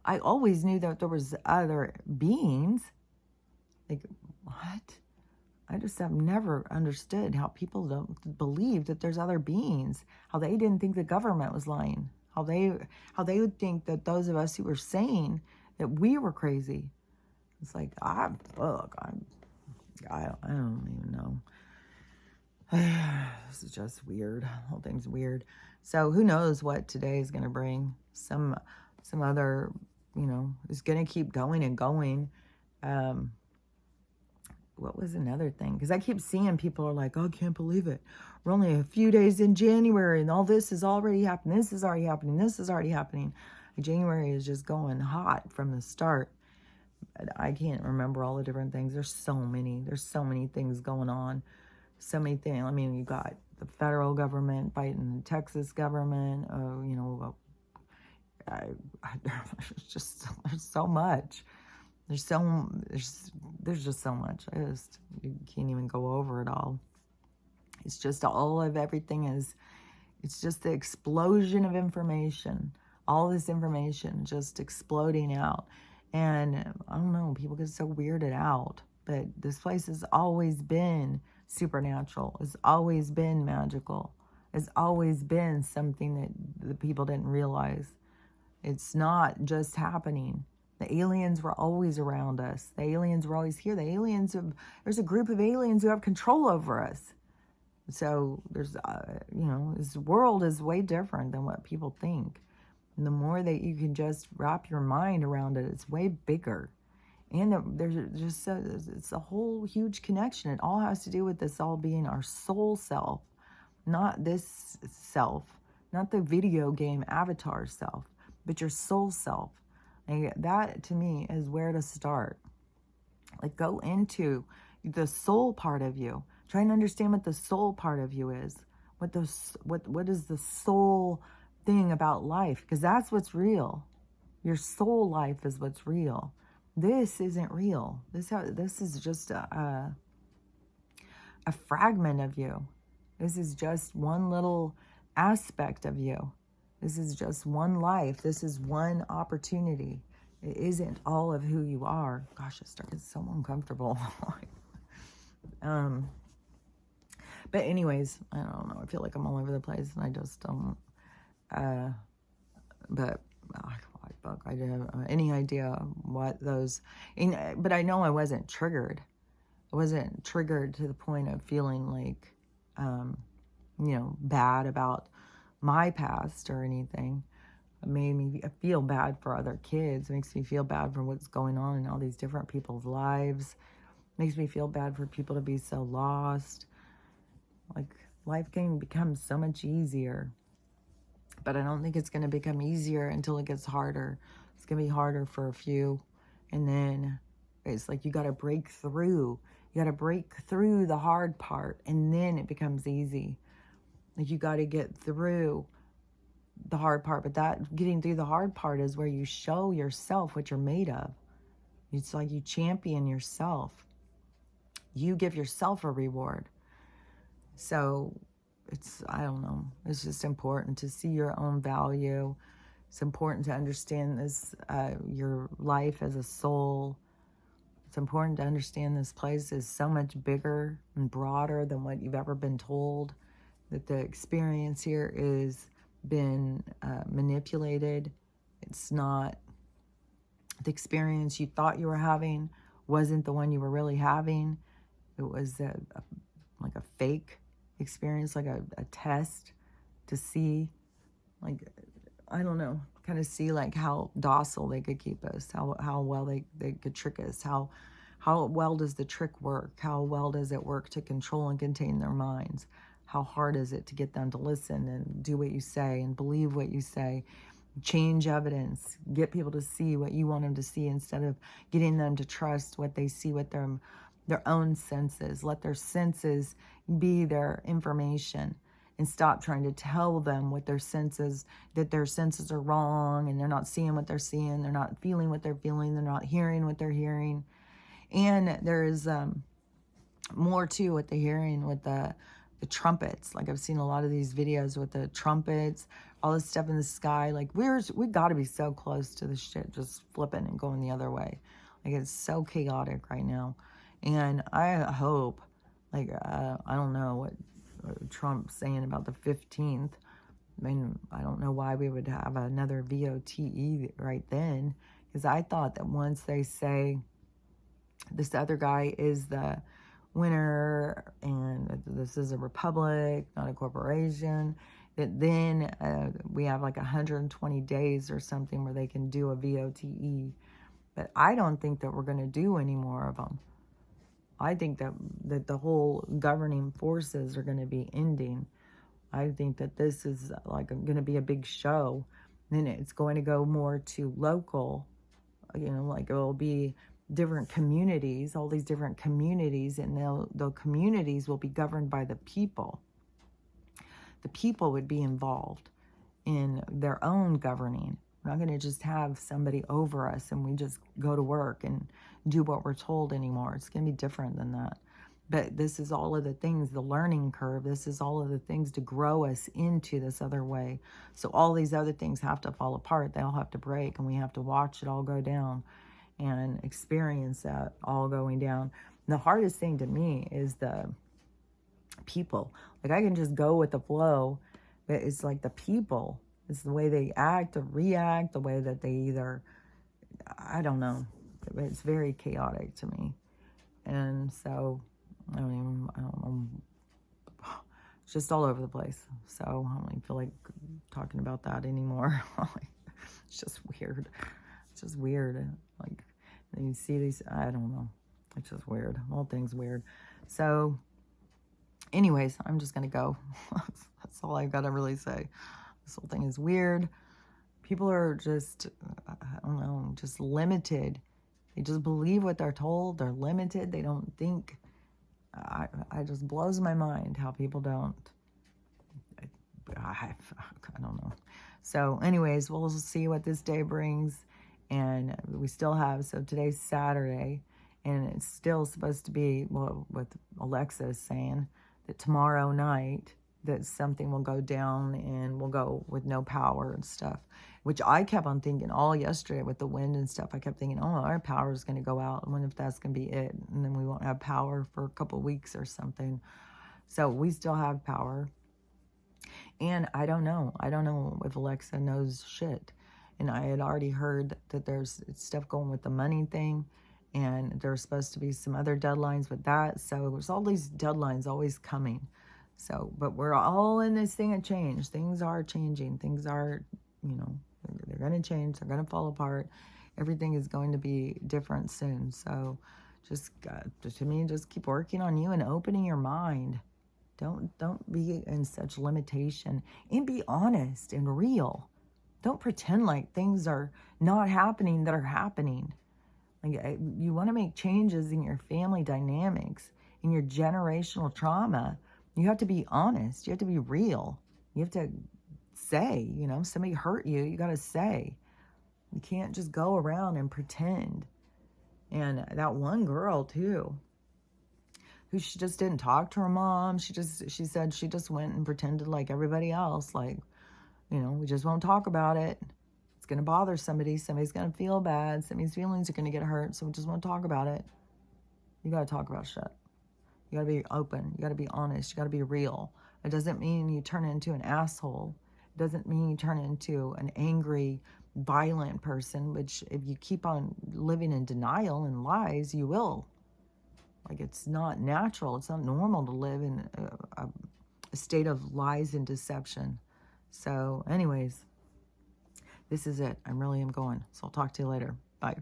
I always knew that there was other beings. Like, what? I just have never understood how people don't believe that there's other beings, how they didn't think the government was lying, how they would think that those of us who were sane, that we were crazy. It's like, I don't even know. This is just weird. The whole thing's weird. So who knows what today is going to bring. Some other, is going to keep going and going. What was another thing? Because I keep seeing people are like, oh, I can't believe it. We're only a few days in January and all this is already happening. This is already happening. This is already happening. January is just going hot from the start. I can't remember all the different things. There's so many things going on. So many things. I mean, you got the federal government fighting the Texas government. There's so much. There's just so much. You can't even go over it all. It's just all of everything it's just the explosion of information. All this information just exploding out. And I don't know, people get so weirded out. But this place has always been supernatural. It's always been magical. It's always been something that the people didn't realize. It's not just happening. The aliens were always around us. The aliens were always here. There's a group of aliens who have control over us. So there's, this world is way different than what people think. And the more that you can just wrap your mind around it, it's way bigger. And it's a whole huge connection. It all has to do with this all being our soul self, not this self, not the video game avatar self, but your soul self. And that, to me, is where to start. Like, go into the soul part of you. Try and understand what the soul part of you is. What is the soul thing about life? Because that's what's real. Your soul life is what's real. This isn't real. This is just a fragment of you. This is just one little aspect of you. This is just one life. This is one opportunity. It isn't all of who you are. Gosh, it started so uncomfortable. But anyways, I don't know. I feel like I'm all over the place, and I just don't. But I didn't have any idea what those. But I know I wasn't triggered. I wasn't triggered to the point of feeling like, bad about my past or anything. It made me feel bad for other kids. It makes me feel bad for what's going on in all these different people's lives. It makes me feel bad for people to be so lost. Like, life can become so much easier. But I don't think it's going to become easier until it gets harder. It's going to be harder for a few. And then it's like you got to break through. You got to break through the hard part. And then it becomes easy. Like, you got to get through the hard part. But that getting through the hard part is where you show yourself what you're made of. It's like you champion yourself. You give yourself a reward. So I don't know. It's just important to see your own value. It's important to understand this, your life as a soul. It's important to understand this place is so much bigger and broader than what you've ever been told. That the experience here is been manipulated. It's not the experience you thought you were having wasn't the one you were really having. It was like a fake experience, like a test to see, like, I don't know, kind of see like how docile they could keep us, how well they could trick us, how well does the trick work, how well does it work to control and contain their minds, how hard is it to get them to listen and do what you say and believe what you say, change evidence, get people to see what you want them to see instead of getting them to trust what they see with their own senses. Let their senses be their information and stop trying to tell them what their senses, that their senses are wrong and they're not seeing what they're seeing, they're not feeling what they're feeling, they're not hearing what they're hearing. And there is more to what they're hearing with the trumpets. Like I've seen a lot of these videos with the trumpets, all this stuff in the sky. Like we got to be so close to the shit just flipping and going the other way. Like it's so chaotic right now. And I hope, like, I don't know what Trump's saying about the 15th. I mean, I don't know why we would have another VOTE right then. Because I thought that once they say this other guy is the winner and this is a republic, not a corporation, that then we have like 120 days or something where they can do a VOTE. But I don't think that we're going to do any more of them. I think that the whole governing forces are going to be ending. I think that this is like going to be a big show. Then it's going to go more to local, you know, like it will be different communities, all these different communities, and the communities will be governed by the people. The people would be involved in their own governing. We're not going to just have somebody over us and we just go to work and do what we're told anymore. It's going to be different than that. But this is all of the things, the learning curve. This is all of the things to grow us into this other way. So all these other things have to fall apart. They all have to break, and we have to watch it all go down and experience that all going down. And the hardest thing to me is the people. Like I can just go with the flow, but it's like the people. It's the way they act or react, the way that they either, I don't know. It's very chaotic to me. And so, I don't know. It's just all over the place. So I don't even feel like talking about that anymore. It's just weird. It's just weird. Like, you see these, I don't know. It's just weird. All things weird. So, anyways, I'm just going to go. That's all I've got to really say. This whole thing is weird. People are just, I don't know, just limited. They just believe what they're told. They're limited. They don't think. I just blows my mind how people don't. I don't know. So anyways, we'll see what this day brings. And we still have, so today's Saturday, and it's still supposed to be, well, what Alexa is saying, that tomorrow night, that something will go down and we'll go with no power and stuff, which I kept on thinking all yesterday with the wind and stuff. I kept thinking, oh, our power is going to go out. I wonder if that's going to be it. And then we won't have power for a couple of weeks or something. So we still have power. And I don't know. I don't know if Alexa knows shit. And I had already heard that there's stuff going with the money thing. And there's supposed to be some other deadlines with that. So there's all these deadlines always coming. So, but we're all in this thing of change. Things are changing. Things are, you know, they're going to change. They're going to fall apart. Everything is going to be different soon. So just, to me, just keep working on you and opening your mind. Don't be in such limitation, and be honest and real. Don't pretend like things are not happening that are happening. Like, you want to make changes in your family dynamics, in your generational trauma. You have to be honest. You have to be real. You have to say, you know, somebody hurt you, you got to say. You can't just go around and pretend. And that one girl, too, who she just didn't talk to her mom. She said she just went and pretended like everybody else. Like, you know, we just won't talk about it. It's going to bother somebody. Somebody's going to feel bad. Somebody's feelings are going to get hurt. So we just won't talk about it. You got to talk about shit. You got to be open. You got to be honest. You got to be real. It doesn't mean you turn into an asshole. It doesn't mean you turn into an angry, violent person, which if you keep on living in denial and lies, you will. Like, it's not natural. It's not normal to live in a state of lies and deception. So anyways, this is it. I really am going. So I'll talk to you later. Bye.